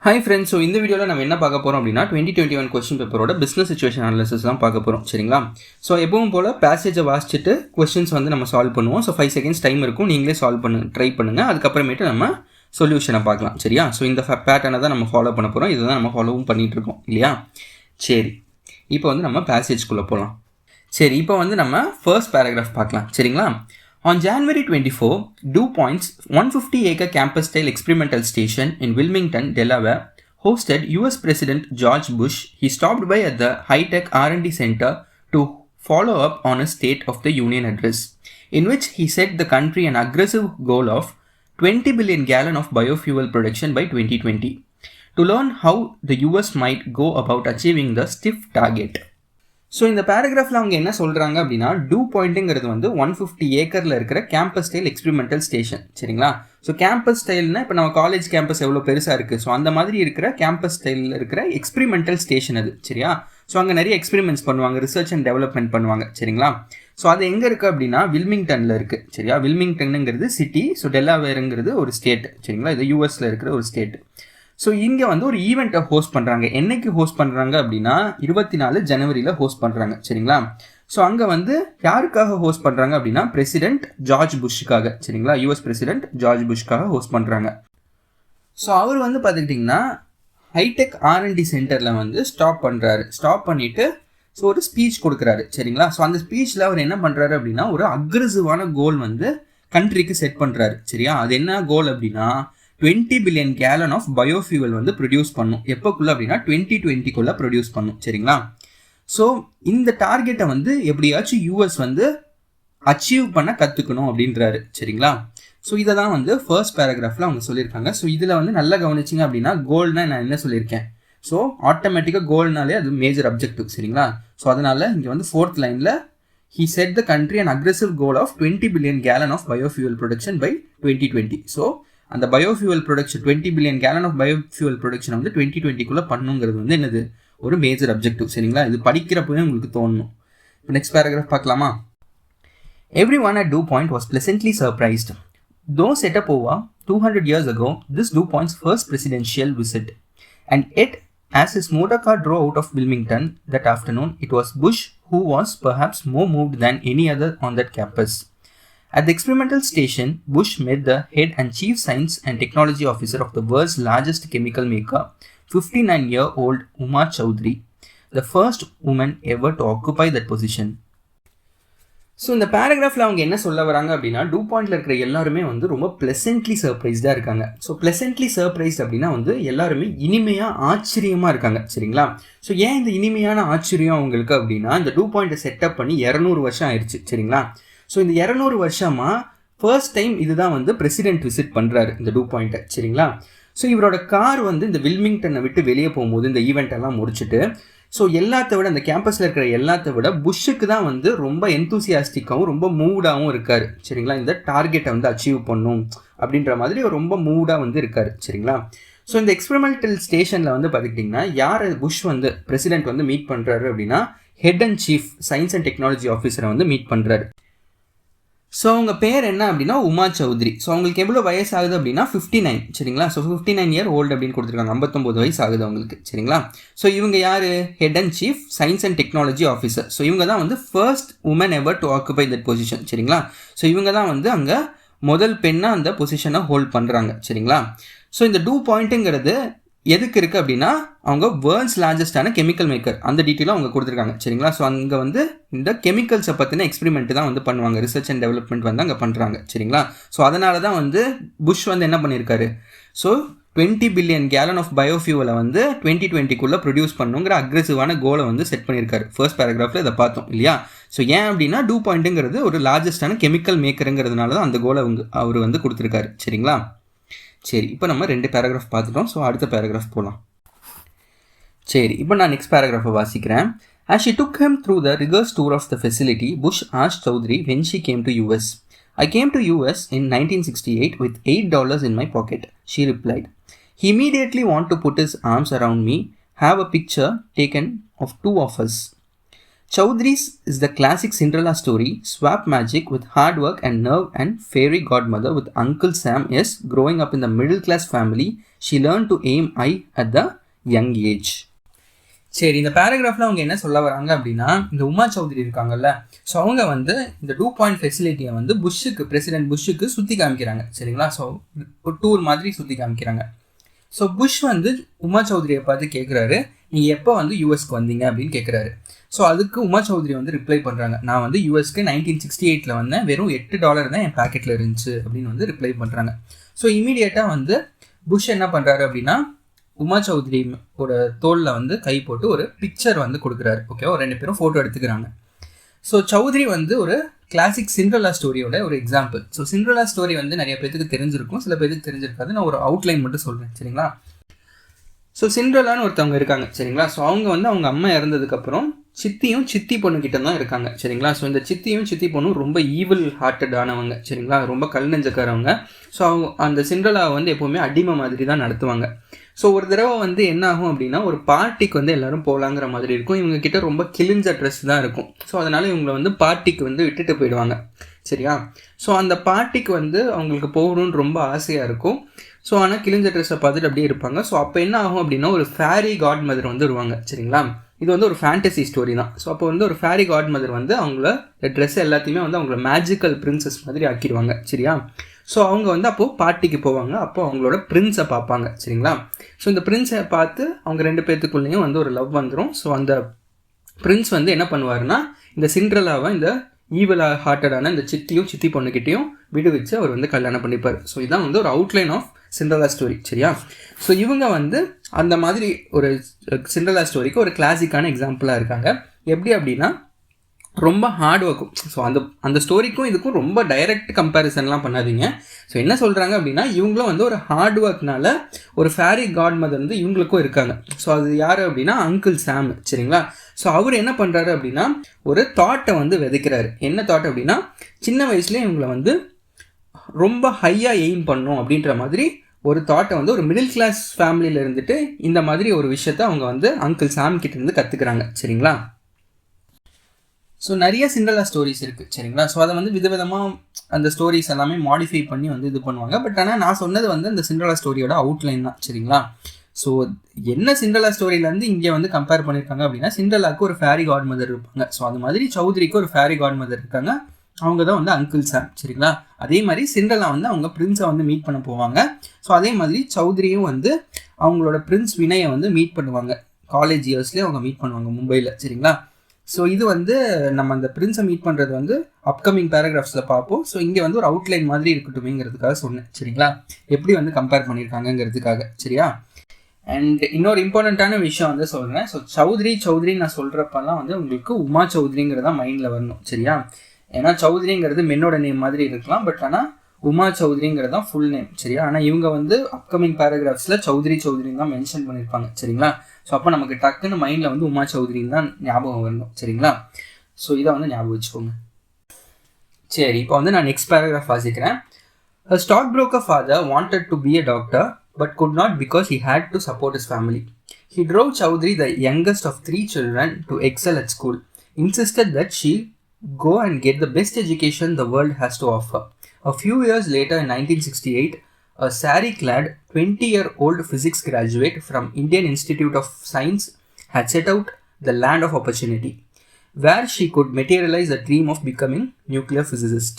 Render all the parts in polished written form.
Hi friends. So இந்த வீடியோவில் நம்ம என்ன பார்க்க போகிறோம் அப்படின்னா 2021 கொஸ்டின் பேப்பரோட பிஸ்னஸ் சிச்சுவேஷன் அனாலிசிஸ் தான் பார்க்க போகிறோம். சரிங்களா? ஸோ எப்பவும் போல் பேசேஜை வாசிச்சுட்டு கொஸ்டின்ஸ் வந்து நம்ம சால்வ் பண்ணுவோம். ஸோ 5 செகண்ட்ஸ் டைம் இருக்கும், நீங்களே சால்வ் ட்ரை பண்ணுங்கள். அதுக்கப்புறமேட்டு நம்ம சொல்யூஷனை பார்க்கலாம். சரியா? ஸோ இந்த பேட்டர்னை தான் நம்ம ஃபாலோ பண்ண போகிறோம். இதுதான் நம்ம ஃபாலோவும் பண்ணிகிட்டு இருக்கோம் இல்லையா? சரி, இப்போ வந்து நம்ம பேசேஜ்குள்ளே போகலாம். சரி, இப்போ வந்து நம்ம ஃபர்ஸ்ட் பேராகிராஃப் பார்க்கலாம். சரிங்களா? On January 24, DuPont's 150-acre campus-style experimental station in Wilmington, Delaware, hosted U.S. President George Bush. He stopped by at the high-tech R&D center to follow up on a State of the Union address, in which he set the country an aggressive goal of 20 billion gallons of biofuel production by 2020, to learn how the U.S. might go about achieving the stiff target. So இந்த பேராகிராஃபில் அவங்க என்ன சொல்கிறாங்க அப்படின்னா, DuPontங்கிறது வந்து 150 ஏக்கரில் இருக்கிற campus style experimental station. சரிங்களா? So campus ஸ்டைல்னா இப்போ நம்ம காலேஜ் கேம்பஸ் எவ்வளோ பெருசாக இருக்குது, ஸோ அந்த மாதிரி இருக்கிற கேம்பஸ் ஸ்டைலில் இருக்கிற எக்ஸ்பெரிமெண்டல் ஸ்டேஷன் அது. சரியா? ஸோ அங்கே நிறைய எக்ஸ்பெரிமெண்ட்ஸ் பண்ணுவாங்க, ரிசர்ச் அண்ட் டெவலப்மெண்ட் பண்ணுவாங்க. சரிங்களா? ஸோ அது எங்கே இருக்குது அப்படின்னா வில்மிங்டனில் இருக்குது. சரியா? வில்மிங்டனுங்கிறது சிட்டி, ஸோ டெலாவேருங்கிறது ஒரு ஸ்டேட். சரிங்களா? இது யூஎஸில் இருக்கிற ஒரு ஸ்டேட். ஸோ இங்கே வந்து ஒரு ஈவெண்ட்டை ஹோஸ்ட் பண்ணுறாங்க. என்னைக்கு ஹோஸ்ட் பண்ணுறாங்க அப்படின்னா 24 ஜனவரியில் ஹோஸ்ட் பண்ணுறாங்க. சரிங்களா? ஸோ அங்கே வந்து யாருக்காக ஹோஸ்ட் பண்ணுறாங்க அப்படின்னா பிரசிடென்ட் ஜார்ஜ் புஷ்ஷுக்காக. சரிங்களா? யூஎஸ் பிரசிடென்ட் ஜார்ஜ் புஷ்க்காக ஹோஸ்ட் பண்ணுறாங்க. ஸோ அவர் வந்து பார்த்துக்கிட்டிங்கன்னா ஹைடெக் R&D சென்டரில் வந்து ஸ்டாப் பண்ணுறாரு. ஸ்டாப் பண்ணிவிட்டு ஸோ ஒரு ஸ்பீச் கொடுக்குறாரு. சரிங்களா? ஸோ அந்த ஸ்பீச்சில் அவர் என்ன பண்ணுறாரு அப்படின்னா ஒரு அக்ரெசிவான கோல் வந்து கண்ட்ரிக்கு செட் பண்ணுறாரு. சரியா? அது என்ன கோல் அப்படின்னா 20 பில்லியன் கேலன் ஆஃப் பயோஃபியூவல் வந்து ப்ரொடியூஸ் பண்ணும். எப்போக்குள்ள அப்படின்னா 2020 ப்ரொடியூஸ் பண்ணும். சரிங்களா? ஸோ இந்த டார்கெட்டை வந்து எப்படியாச்சும் யூஎஸ் வந்து அச்சீவ் பண்ண கற்றுக்கணும் அப்படின்றாரு. சரிங்களா? ஸோ இதை தான் வந்து ஃபர்ஸ்ட் பேராகிராஃபில் அவங்க சொல்லியிருக்காங்க. ஸோ இதில் வந்து நல்லா கவனிச்சிங்க அப்படின்னா கோல்னா நான் என்ன சொல்லியிருக்கேன், ஸோ ஆட்டோமேட்டிக்காக கோல்னாலே அது மேஜர் அப்ஜெக்டிவ். சரிங்களா? ஸோ அதனால் இங்கே வந்து 4th லைனில் he set the country an aggressive goal of 20 billion gallon of biofuel production by 2020. So அந்த biofuel production 20 billion gallon of biofuel production வந்து 2020 பண்ணுங்கிறது வந்து என்னது ஒரு மேஜர் அப்ஜெக்டிவ். சரிங்களா? இது படிக்கிறப்பவே உங்களுக்கு தோணும். இப்போ நெக்ஸ்ட் பேராகிராஃப் பார்க்கலாமா? Everyone at DuPont was pleasantly surprised. Though set up over 200 years ago, this DuPont's first presidential visit. And yet, as his motor car drove out of Wilmington that afternoon, it was Bush who was perhaps more moved than any other on that campus. At the experimental station, Bush met the head and chief science and technology officer of the world's largest chemical maker, 59-year-old Uma Chaudhary, the first woman ever to occupy that position. So இந்த பேராகிராஃபில் அவங்க என்ன சொல்ல வராங்க அப்படின்னா DuPontல இருக்கிற எல்லாருமே வந்து ரொம்ப ப்ளசன்ட்லி சர்ப்ரைஸ்டாக இருக்காங்க. ஸோ ப்ளசன்ட்லி சர்ப்ரைஸ்ட் அப்படின்னா வந்து எல்லாருமே இனிமையாக ஆச்சரியமாக இருக்காங்க. சரிங்களா? ஸோ ஏன் இந்த இனிமையான ஆச்சரியம் அவங்களுக்கு அப்படின்னா இந்த DuPontை செட்டப் பண்ணி 200 வருஷம் ஆயிடுச்சு. சரிங்களா? ஸோ இந்த 200 வருஷமாக ஃபர்ஸ்ட் டைம் இதுதான் வந்து பிரசிடென்ட் விசிட் பண்ணுறாரு இந்த DuPontை. சரிங்களா? ஸோ இவரோட கார் வந்து இந்த வில்மிங்டனை விட்டு வெளியே போகும்போது இந்த ஈவெண்ட்டெல்லாம் முடிச்சுட்டு ஸோ எல்லாத்த விட அந்த கேம்பஸில் இருக்கிற எல்லாத்த விட புஷ்ஷுக்கு தான் வந்து ரொம்ப எந்தூசியாஸ்டிக்காகவும் ரொம்ப மூடாகவும் இருக்கார். சரிங்களா? இந்த டார்கெட்டை வந்து அச்சீவ் பண்ணும் அப்படின்ற மாதிரி ரொம்ப மூடாக வந்து இருக்கார். சரிங்களா? ஸோ இந்த எக்ஸ்பெரிமெண்டல் ஸ்டேஷனில் வந்து பார்த்துக்கிட்டிங்கன்னா யார் புஷ் வந்து பிரசிடென்ட் வந்து மீட் பண்ணுறாரு அப்படின்னா head and chief science and technology ஆஃபீஸரை வந்து மீட் பண்ணுறாரு. ஸோ அவங்க பேர் என்ன அப்படின்னா உமா சௌத்ரி. ஸோ அவங்களுக்கு எவ்வளோ வயசு ஆகுது அப்படின்னா 59. சரிங்களா? ஸோ 59 இயர் ஓல்டு அப்படின்னு கொடுத்துருக்காங்க. 59 வயசு ஆகுது அவங்களுக்கு. சரிங்களா? ஸோ இவங்க யார்? Head and chief science and technology officer. So இவங்க தான் வந்து first woman ever to occupy that position. சரிங்களா? ஸோ இவங்க தான் வந்து அங்கே முதல் பெண்ணாக அந்த பொசிஷனை ஹோல்ட் பண்ணுறாங்க. சரிங்களா? ஸோ இந்த DuPontங்கிறது எதுக்கு இருக்குது அப்படின்னா அவங்க வேர்ல்ட்ஸ் லார்ஜஸ்டான கெமிக்கல் மேக்கர். அந்த டீட்டெயிலும் அவங்க கொடுத்துருக்காங்க. சரிங்களா? ஸோ அங்கே வந்து இந்த கெமிக்கல்ஸை பற்றின எக்ஸ்பெரிமெண்ட் தான் வந்து பண்ணுவாங்க, ரிசர்ச் அண்ட் டெவலப்மெண்ட் வந்து அங்கே பண்ணுறாங்க. சரிங்களா? ஸோ அதனால தான் வந்து புஷ் வந்து என்ன பண்ணியிருக்காரு, ஸோ 20 பில்லியன் கேலன் ஆஃப் பயோஃபியூவலை வந்து 2020 ப்ரொடியூஸ் பண்ணுங்கிற அக்ரெசிவான கோலை வந்து செட் பண்ணியிருக்காரு. ஃபர்ஸ்ட் பேராகிராஃபில் இதை பார்த்தோம் இல்லையா? ஸோ ஏன் அப்படின்னா DuPontங்கிறது ஒரு லார்ஜஸ்டான கெமிக்கல் மேக்கருங்கிறதுனால தான் அந்த கோலை அவர் வந்து கொடுத்துருக்காரு. சரிங்களா? சரி, இப்போ நம்ம 2 பேராகிராஃப் பார்த்துட்டோம். ஸோ அடுத்த பேராகிராஃப் போகலாம். சரி, இப்போ நான் நெக்ஸ்ட் பேராகிராஃபை வாசிக்கிறேன். As she took him through the rigorous tour of the facility, Bush asked Chaudhary when she came to US. I came to US in 1968 with $8 in my pocket, she replied. He immediately wanted to put his arms around me, have a picture taken of 2 of us. Chaudhary's is the classic Cinderella story, swap magic with hard work and nerve and fairy godmother with Uncle Sam is growing up in the middle class family. She learned to aim high at the young age. சரி, இந்த பேராகிராஃபில் அவங்க என்ன சொல்ல வராங்க அப்படின்னா, இந்த உமா சௌத்ரி இருக்காங்கல்ல, so அவங்க வந்து இந்த DuPont ஃபெசிலிட்டியை வந்து பிரசிடென்ட் புஷ்ஷுக்கு சுற்றி காமிக்கிறாங்க. சரிங்களா? ஸோ ஒரு டூர் மாதிரி சுற்றி காமிக்கிறாங்க. ஸோ புஷ் வந்து உமா சௌத்ரியை பார்த்து கேட்குறாரு, நீங்கள் எப்போ வந்து யூஎஸ்க்கு வந்தீங்க அப்படின்னு கேட்குறாரு. ஸோ அதுக்கு உமா சௌத்ரி வந்து ரிப்ளை பண்ணுறாங்க, நான் வந்து யூஎஸ்க்கு 1968 வந்தேன், வெறும் $8 தான் என் பேக்கெட்டில் இருந்துச்சு அப்படின்னு வந்து ரிப்ளை பண்ணுறாங்க. ஸோ இமீடியட்டாக வந்து புஷ் என்ன பண்ணுறாரு அப்படின்னா, உமா சௌத்ரியோட தோளில் வந்து கை போட்டு ஒரு பிக்சர் வந்து கொடுக்குறாரு. ஓகேவா? 2 பேரும் ஃபோட்டோ எடுத்துக்கிறாங்க. ஸோ சௌத்ரி வந்து ஒரு கிளாசிக் சிண்ட்ரெல்லா ஸ்டோரியோட ஒரு எக்ஸாம்பிள். ஸோ சிண்ட்ரெல்லா ஸ்டோரி வந்து நிறைய பேருக்கு தெரிஞ்சிருக்கும், சில பேருக்கு தெரிஞ்சிருக்காது. நான் ஒரு அவுட்லைன் மட்டும் சொல்கிறேன். சரிங்களா? ஸோ சிண்ட்ரெல்லான்னு ஒருத்தவங்க இருக்காங்க. சரிங்களா? ஸோ அவங்க வந்து அவங்க அம்மா இறந்ததுக்கப்புறம் சித்தியும் சித்தி பொண்ணுக்கிட்ட தான் இருக்காங்க. சரிங்களா? ஸோ இந்த சித்தியும் சித்தி பொண்ணும் ரொம்ப ஈவில் ஹார்ட்டட் ஆனவங்க. சரிங்களா? ரொம்ப கல் நெஞ்சக்காரவங்க. ஸோ அவங்க அந்த சிண்ட்ரெல்லாவை வந்து எப்போவுமே அடிமை மாதிரி தான் நடத்துவாங்க. ஸோ ஒரு தடவை வந்து என்ன ஆகும் அப்படின்னா, ஒரு பார்ட்டிக்கு வந்து எல்லோரும் போகலாங்கிற மாதிரி இருக்கும். இவங்கக்கிட்ட ரொம்ப கிழிஞ்ச ட்ரெஸ் தான் இருக்கும். ஸோ அதனால் இவங்களை வந்து பார்ட்டிக்கு வந்து விட்டுட்டு போயிடுவாங்க. சரியா? ஸோ அந்த பார்ட்டிக்கு வந்து அவங்களுக்கு போகணுன்னு ரொம்ப ஆசையாக இருக்கும். ஸோ ஆனால் கிழிஞ்ச ட்ரெஸ்ஸை பார்த்துட்டு அப்படியே இருப்பாங்க. ஸோ அப்போ என்ன ஆகும் அப்படின்னா, ஒரு ஃபேரி காட் மதர் வந்து வருவாங்க. சரிங்களா? இது வந்து ஒரு ஃபேண்டசி ஸ்டோரி தான். ஸோ அப்போ வந்து ஒரு ஃபேரி காட் மதர் வந்து அவங்கள ட்ரெஸ் எல்லாத்தையுமே வந்து அவங்கள மேஜிக்கல் பிரின்சஸ் மாதிரி ஆக்கிடுவாங்க. சரியா? ஸோ அவங்க வந்து அப்போது பார்ட்டிக்கு போவாங்க. அப்போ அவங்களோட பிரின்ஸை பார்ப்பாங்க. சரிங்களா? ஸோ இந்த பிரின்ஸை பார்த்து அவங்க 2 பேர்த்துக்குள்ளேயும் வந்து ஒரு லவ் வந்துடும். ஸோ அந்த பிரின்ஸ் வந்து என்ன பண்ணுவாருன்னா, இந்த சிண்ட்ரெல்லாவை இந்த ஈவில் ஹார்ட்டடான இந்த சித்தியும் சித்தி பொண்ணுக்கிட்டையும் விடுவிச்சு அவர் வந்து கல்யாணம் பண்ணிப்பார். ஸோ இதான் வந்து ஒரு அவுட்லைன் ஆஃப் சிண்ட்ரெல்லா ஸ்டோரி. சரியா? ஸோ இவங்க வந்து அந்த மாதிரி ஒரு சிண்ட்ரெல்லா ஸ்டோரிக்கு ஒரு கிளாசிக்கான எக்ஸாம்பிளாக இருக்காங்க. எப்படி அப்படின்னா, ரொம்ப ஹார்ட் ஒர்க்கும். ஸோ அந்த ஸ்டோரிக்கும் இதுக்கும் ரொம்ப டைரக்ட் கம்பேரிசன்லாம் பண்ணாதீங்க. ஸோ என்ன சொல்கிறாங்க அப்படின்னா, இவங்களும் வந்து ஒரு ஹார்ட் ஒர்க்னால ஒரு ஃபேரி காட் மதர் வந்து இவங்களுக்கும் இருக்காங்க. ஸோ அது யார் அப்படின்னா, அங்கிள் சாம். சரிங்களா? ஸோ அவர் என்ன பண்ணுறாரு அப்படின்னா, ஒரு தாட்டை வந்து விதைக்கிறாரு. என்ன தாட் அப்படின்னா, சின்ன வயசுலேயே இவங்களை வந்து ரொம்ப ஹையாக எய்ம் பண்ணும் அப்படின்ற மாதிரி ஒரு தாட்டை வந்து ஒரு மிடில் கிளாஸ் ஃபேமிலியில் இருந்துட்டு இந்த மாதிரி ஒரு விஷயத்த அவங்க வந்து அங்கிள் சாம் கிட்டேருந்து கற்றுக்குறாங்க. சரிங்களா? ஸோ நிறைய சிண்ட்ரெல்லா ஸ்டோரிஸ் இருக்குது. சரிங்களா? ஸோ அதை வந்து விதவிதமாக அந்த ஸ்டோரிஸ் எல்லாமே மாடிஃபை பண்ணி வந்து இது பண்ணுவாங்க. பட் ஆனால் நான் சொன்னது வந்து அந்த சிண்ட்ரெல்லா ஸ்டோரியோட அவுட்லைன் தான். சரிங்களா? ஸோ என்ன சிண்ட்ரெல்லா ஸ்டோரியிலேருந்து இங்கே வந்து கம்பேர் பண்ணியிருக்காங்க அப்படின்னா, சிண்ட்ரெல்லாவுக்கு ஒரு ஃபேரி காட் மதர் இருப்பாங்க. ஸோ அது மாதிரி சௌத்ரிக்கு ஒரு ஃபேரி காட் மதர் இருக்காங்க. அவங்க தான் வந்து அங்கிள் சாம். சரிங்களா? அதே மாதிரி சிண்ட்ரெல்லா வந்து அவங்க பிரின்ஸை வந்து மீட் பண்ண போவாங்க. ஸோ அதே மாதிரி சௌத்ரியும் வந்து அவங்களோட பிரின்ஸ் வினயை வந்து மீட் பண்ணுவாங்க. காலேஜ் இயர்ஸ்லேயே அவங்க மீட் பண்ணுவாங்க மும்பையில். சரிங்களா? ஸோ இது வந்து நம்ம அந்த பிரின்ஸை மீட் பண்ணுறது வந்து அப்கமிங் பேராகிராஃப்ஸில் பார்ப்போம். ஸோ இங்கே வந்து ஒரு அவுட்லைன் மாதிரி இருக்கட்டுமேங்கிறதுக்காக சொன்னேன். சரிங்களா? எப்படி வந்து கம்பேர் பண்ணியிருக்காங்கங்கிறதுக்காக. சரியா? அண்ட் இன்னொரு இம்பார்ட்டண்ட்டான விஷயம் வந்து சொல்கிறேன். ஸோ சௌத்ரி நான் சொல்கிறப்பெல்லாம் வந்து உங்களுக்கு உமா சௌத்ரிங்கிறதா மைண்டில் வரணும். சரியா? ஏன்னா சௌத்ரிங்கிறது மென்னோட நேம் மாதிரி இருக்கலாம். பட் ஆனால் உமா சௌத்ரிங்கிறது தான் ஃபுல் நேம். சரியா? ஆனால் இவங்க வந்து அப்கமிங் பேராகிராஃப்ஸில் சௌத்ரின்னு தான் மென்ஷன் பண்ணியிருப்பாங்க. சரிங்களா? ஸோ அப்போ நமக்கு டக்குன்னு மைண்டில் வந்து உமா சௌத்ரின்னு தான் ஞாபகம் வரணும். சரிங்களா? ஸோ இதை வந்து ஞாபகம் வச்சுக்கோங்க. சரி, இப்போ வந்து நான் நெக்ஸ்ட் பேராகிராஃப் வாசிக்கிறேன். A stockbroker father wanted to be a doctor but could not because he had to support his family. He drove Chaudhary, the youngest of 3 children, to excel at school, insisted that she go and get the best education the world has to offer. A few years later, in 1968, a sari-clad 20-year-old physics graduate from Indian Institute of Science had set out the land of opportunity, where she could materialize a dream of becoming nuclear physicist.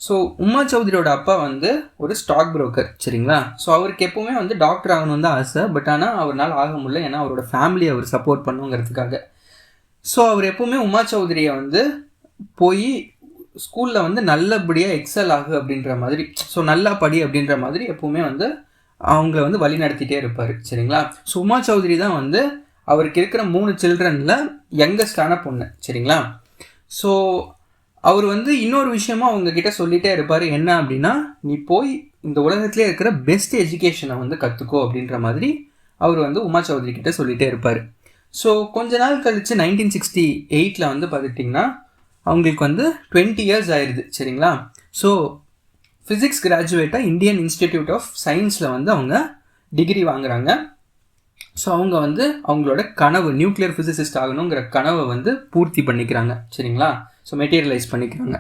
So Uma சௌத்ரியோட அப்பா வந்து ஒரு stock broker. சரிங்களா? So அவருக்கு எப்போவுமே வந்து doctor ஆகணும்னு தான் ஆசை. பட் ஆனால் அவரால் ஆக முடியல, ஏன்னா அவரோட ஃபேமிலியை அவர் சப்போர்ட் பண்ணுங்கிறதுக்காக. ஸோ அவர் எப்போவுமே உமா சௌத்ரியை வந்து போய் ஸ்கூலில் வந்து நல்லபடியாக எக்ஸல் ஆகு அப்படின்ற மாதிரி, ஸோ நல்லா படி அப்படின்ற மாதிரி எப்போவுமே வந்து அவங்கள வந்து வழி நடத்திட்டே இருப்பார். சரிங்களா? ஸோ உமா சௌத்ரி தான் வந்து அவருக்கு இருக்கிற 3 சில்ட்ரனில் யங்கஸ்டான பொண்ணு. சரிங்களா? ஸோ அவர் வந்து இன்னொரு விஷயமா அவங்கக்கிட்ட சொல்லிகிட்டே இருப்பார். என்ன அப்படின்னா, நீ போய் இந்த உலகத்திலே இருக்கிற பெஸ்ட் எஜுகேஷனை வந்து கற்றுக்கோ அப்படின்ற மாதிரி அவர் வந்து உமா சௌத்ரி கிட்டே சொல்லிகிட்டே இருப்பார். ஸோ கொஞ்ச நாள் கழித்து 1968 வந்து பார்த்துட்டிங்கன்னா அவங்களுக்கு வந்து 20 years ஆயிடுது. சரிங்களா? ஸோ ஃபிசிக்ஸ் கிராஜுவேட்டாக இந்தியன் இன்ஸ்டிடியூட் ஆஃப் சயின்ஸில் வந்து அவங்க டிகிரி வாங்குகிறாங்க. ஸோ அவங்க வந்து அவங்களோட கனவு நியூக்ளியர் ஃபிசிசிஸ்ட் ஆகணுங்கிற கனவை வந்து பூர்த்தி பண்ணிக்கிறாங்க. சரிங்களா? ஸோ மெட்டீரியலைஸ் பண்ணிக்கிறாங்க.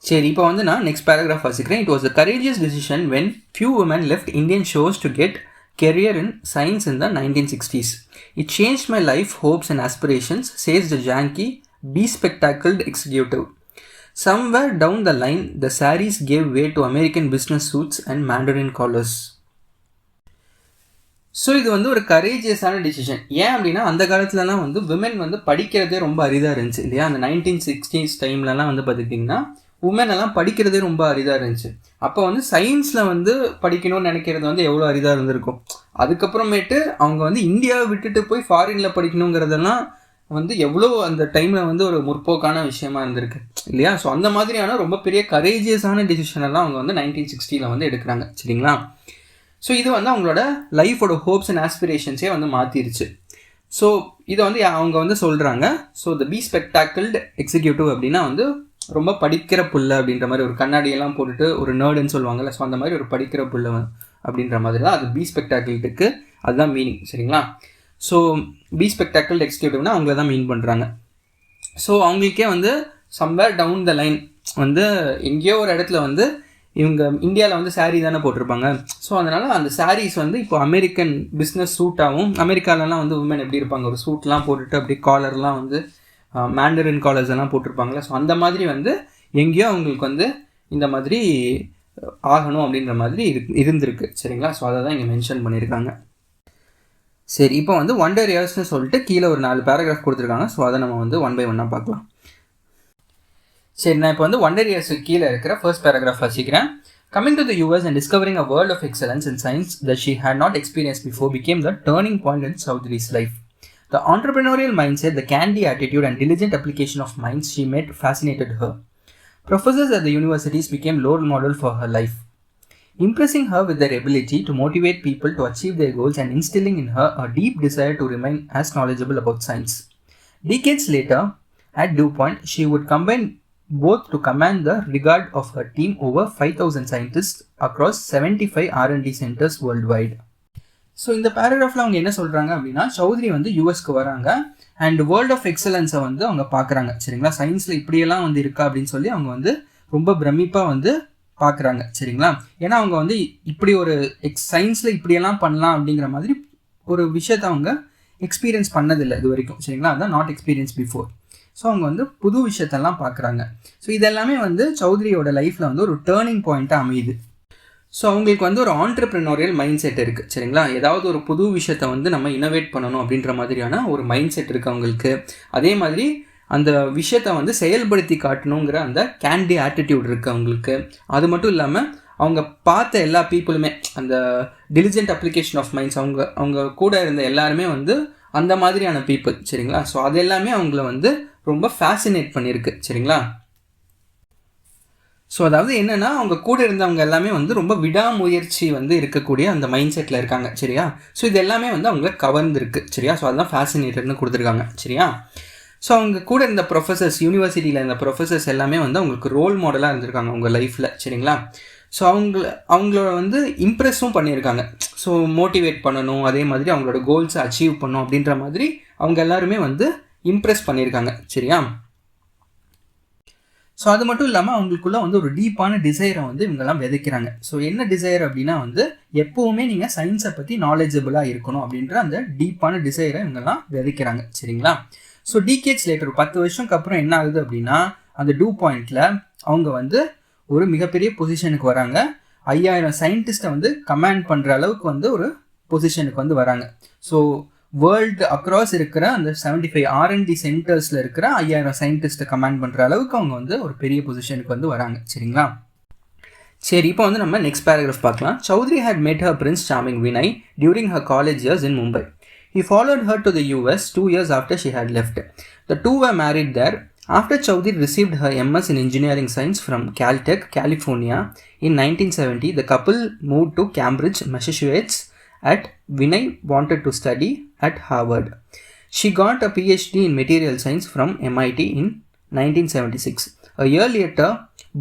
சரி, இப்போ வந்து நான் நெக்ஸ்ட் பேராகிராஃப் வாசிக்கிறேன். It was a courageous decision when few women left Indian ஷோஸ் to get career in science in the 1960s. It changed my life, hopes and aspirations, says the Yankee bespectacled executive. Somewhere down the line, the saris gave way to American business suits and Mandarin collars. So இது வந்து ஒரு கரேஜியஸான decision. ஏன் அப்படின்னா அந்த காலத்துலலாம் வந்து women வந்து படிக்கிறதே ரொம்ப அரிதாக இருந்துச்சு இல்லையா? அந்த 1960s டைம்லலாம் வந்து பார்த்துக்கிட்டிங்கன்னா உமன் எல்லாம் படிக்கிறதே ரொம்ப அரிதாக இருந்துச்சு. அப்போ வந்து சயின்ஸில் வந்து படிக்கணும்னு நினைக்கிறது வந்து எவ்வளோ அரிதாக இருந்திருக்கும். அதுக்கப்புறமேட்டு அவங்க வந்து இந்தியாவை விட்டுட்டு போய் ஃபாரினில் படிக்கணுங்கிறதெல்லாம் வந்து எவ்வளோ அந்த டைமில் வந்து ஒரு முற்போக்கான விஷயமா இருந்திருக்கு இல்லையா? ஸோ அந்த மாதிரியான ரொம்ப பெரிய கரேஜியஸான டிசிஷன் எல்லாம் அவங்க வந்து 1960 வந்து எடுக்கிறாங்க. சரிங்களா? ஸோ இது வந்து அவங்களோட லைஃபோட ஹோப்ஸ் அண்ட் ஆஸ்பிரேஷன்ஸே வந்து மாற்றிருச்சு. ஸோ இதை வந்து அவங்க வந்து சொல்கிறாங்க. ஸோ த பி ஸ்பெக்டாக்கிள்டு எக்ஸிக்யூட்டிவ் அப்படின்னா வந்து ரொம்ப படிக்கிற புள்ள அப்படின்ற மாதிரி, ஒரு கண்ணாடியெல்லாம் போட்டுட்டு ஒரு நேர்டுன்னு சொல்லுவாங்கல்ல, ஸோ அந்த மாதிரி ஒரு படிக்கிற புள்ள அப்படின்ற மாதிரி தான் அது பி ஸ்பெக்டாக்கிள்டுக்கு அதுதான் மீனிங். சரிங்களா? ஸோ பி ஸ்பெக்டாக்கிள்டு எக்ஸிக்யூட்டிவ்னா அவங்கள தான் மீன் பண்ணுறாங்க. ஸோ அவங்களுக்கே வந்து சம்வேர் டவுன் த லைன் வந்து எங்கேயோ ஒரு இடத்துல வந்து இவங்க இந்தியாவில் வந்து சாரீ தானே போட்டிருப்பாங்க. ஸோ அதனால் அந்த சாரீஸ் வந்து இப்போ அமெரிக்கன் பிஸ்னஸ் சூட்டாகவும், அமெரிக்காலலாம் வந்து உமன் எப்படி இருப்பாங்க, ஒரு சூட்லாம் போட்டுட்டு அப்படி காலர்லாம் வந்து மேண்டரின் காலர்ஸ் எல்லாம் போட்டிருப்பாங்களே, ஸோ அந்த மாதிரி வந்து எங்கேயோ அவங்களுக்கு வந்து இந்த மாதிரி ஆகணும் அப்படின்ற மாதிரி இருந்திருக்கு. சரிங்களா? ஸோ அதை தான் இங்கே மென்ஷன் பண்ணியிருக்காங்க. சரி, இப்போ வந்து ஒண்டர் இயர்ஸ்னு சொல்லிட்டு கீழே ஒரு 4 பேராகிராஃப் கொடுத்துருக்காங்க. ஸோ அதை நம்ம வந்து 1 by 1 பார்க்கலாம். சரி, நான் இப்போ வந்து ஒண்டர் இயர்ஸுக்கு கீழே இருக்கிற ஃபர்ஸ்ட் பேராகிராஃப் வாசிக்கிறேன். Coming to the US and discovering a world of excellence in science that she had not experienced before became the turning point in Chaudhary's life. The entrepreneurial mindset, the candy attitude and diligent application of minds she met fascinated her. Professors at the universities became role model for her life, impressing her with their ability to motivate people to achieve their goals and instilling in her a deep desire to remain as knowledgeable about science. Decades later, at DuPont, she would combine both to command the regard of her team over 5,000 scientists across 75 R&D centers worldwide. So இந்த பேராகிராஃபில் அவங்க என்ன சொல்கிறாங்க அப்படின்னா, சௌத்ரி வந்து யூஎஸ்க்கு வராங்க and world of எக்ஸலன்ஸை வந்து அவங்க பார்க்குறாங்க. சரிங்களா? சயின்ஸில் இப்படியெல்லாம் வந்து இருக்கா அப்படின்னு சொல்லி அவங்க வந்து ரொம்ப பிரமிப்பாக வந்து பார்க்குறாங்க. சரிங்களா? ஏன்னா அவங்க வந்து இப்படி ஒரு சயின்ஸில் இப்படியெல்லாம் பண்ணலாம் அப்படிங்கிற மாதிரி ஒரு விஷயத்தை அவங்க எக்ஸ்பீரியன்ஸ் பண்ணதில்லை இது வரைக்கும். சரிங்களா? அதுதான் நாட் எக்ஸ்பீரியன்ஸ் பிஃபோர். ஸோ அவங்க வந்து புது விஷயத்தெல்லாம் பார்க்குறாங்க. ஸோ இதெல்லாமே வந்து சௌத்ரியோட லைஃப்பில் வந்து ஒரு டேர்னிங் பாயிண்ட்டாக அமையுது. ஸோ அவங்களுக்கு வந்து ஒரு ஆண்டர்ப்ரெனோரியல் மைண்ட் செட் இருக்குது. சரிங்களா? ஏதாவது ஒரு புது விஷயத்தை வந்து நம்ம இனோவேட் பண்ணணும் அப்படின்ற மாதிரியான ஒரு மைண்ட் செட் இருக்குது அவங்களுக்கு. அதே மாதிரி அந்த விஷயத்தை வந்து செயல்படுத்தி காட்டணுங்கிற அந்த கேண்டி ஆட்டிடியூட் இருக்குது அவங்களுக்கு. அது மட்டும் இல்லாமல் அவங்க பார்த்த எல்லா பீப்புளுமே அந்த டிலிஜென்ட் அப்ளிகேஷன் ஆஃப் மைண்ட்ஸ், அவங்க கூட இருந்த எல்லாருமே வந்து அந்த மாதிரியான பீப்புள். சரிங்களா? ஸோ அது எல்லாமே அவங்கள வந்து ரொம்ப ஃபேசினேட் பண்ணியிருக்கு. சரிங்களா? ஸோ அதாவது என்னென்னா அவங்க கூட இருந்தவங்க எல்லாமே வந்து ரொம்ப விடாமுயற்சி வந்து இருக்கக்கூடிய அந்த மைண்ட் செட்டில் இருக்காங்க. சரியா? ஸோ இது எல்லாமே வந்து அவங்கள கவர்ந்துருக்கு. சரியா? ஸோ அதுதான் ஃபேசினேட்டட்னு கொடுத்துருக்காங்க. சரியா? ஸோ அவங்க கூட இருந்த ப்ரொஃபஸர்ஸ், யூனிவர்சிட்டியில் இருந்த ப்ரொஃபஸர்ஸ் எல்லாமே வந்து அவங்களுக்கு ரோல் மாடலாக இருந்திருக்காங்க அவங்க லைஃப்பில். சரிங்களா? ஸோ அவங்கள வந்து இம்ப்ரெஸ்ஸும் பண்ணியிருக்காங்க. ஸோ மோட்டிவேட் பண்ணணும், அதே மாதிரி அவங்களோட கோல்ஸை அச்சீவ் பண்ணணும் அப்படின்ற மாதிரி அவங்க எல்லாருமே வந்து இம்ப்ரெஸ் பண்ணியிருக்காங்க. சரியா? ஸோ அது மட்டும் இல்லாமல் அவங்களுக்குள்ள வந்து ஒரு டீப்பான டிசைரை வந்து இவங்கெல்லாம் விதைக்கிறாங்க. ஸோ என்ன டிசைர் அப்படின்னா வந்து எப்போவுமே நீங்கள் சயின்ஸை பற்றி நாலேஜபிளாக இருக்கணும் அப்படின்ற அந்த டீப்பான டிசைரை இவங்கெல்லாம் விதைக்கிறாங்க. சரிங்களா? ஸோ டிகேட்ஸ் லேட்டர் 10 வருஷத்துக்கு அப்புறம் என்ன ஆகுது அப்படின்னா, அந்த DuPontல அவங்க வந்து ஒரு மிகப்பெரிய பொசிஷனுக்கு வராங்க. 5000 சயின்டிஸ்ட்டை வந்து கமாண்ட் பண்ணுற அளவுக்கு வந்து ஒரு பொசிஷனுக்கு வந்து வராங்க. ஸோ வேர்ல்டு அக்ராஸ் இருக்கிற அந்த 75 R&D சென்டர்ஸில் இருக்கிற 5000 சயின்டிஸ்ட்டை கமாண்ட் பண்ணுற அளவுக்கு அவங்க வந்து ஒரு பெரிய பொசிஷனுக்கு வந்து வராங்க. சரிங்களா? சரி, இப்போ வந்து நம்ம நெக்ஸ்ட் பேராகிராஃப் பார்க்கலாம். Chaudhary had met her Prince Charming Vinay during her college years in Mumbai. He followed her to the US 2 years after she had left. The two were married there. After Chaudhary received her MS in Engineering Science from Caltech, California in 1970, the couple moved to Cambridge, Massachusetts, at Vinay wanted to study at Harvard. She got a PhD in Material Science from MIT in 1976. A year later,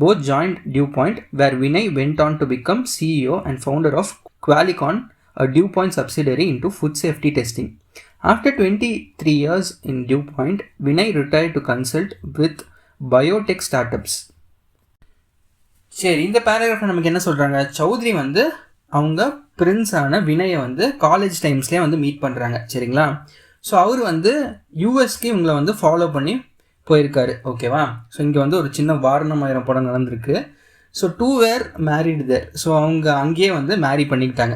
both joined DuPont, where Vinay went on to become CEO and founder of Qualicon, a DuPont subsidiary, into food safety testing. After 23 years in DuPont, Vinay retired to consult with biotech startups. சரி, இந்த பேராகிராஃபில் நமக்கு என்ன சொல்கிறாங்க, சௌத்ரி வந்து அவங்க பிரின்ஸான வினயை வந்து college டைம்ஸ்லேயே வந்து meet பண்ணுறாங்க. சரிங்களா? ஸோ அவர் வந்து யூஎஸ்க்கு இவங்களை வந்து ஃபாலோ பண்ணி போயிருக்காரு. ஓகேவா? ஸோ இங்கே வந்து ஒரு சின்ன வாரணமாயிரம் படம் நடந்திருக்கு. So 2 were married there. So அவங்க அங்கேயே வந்து மேரி பண்ணிக்கிட்டாங்க.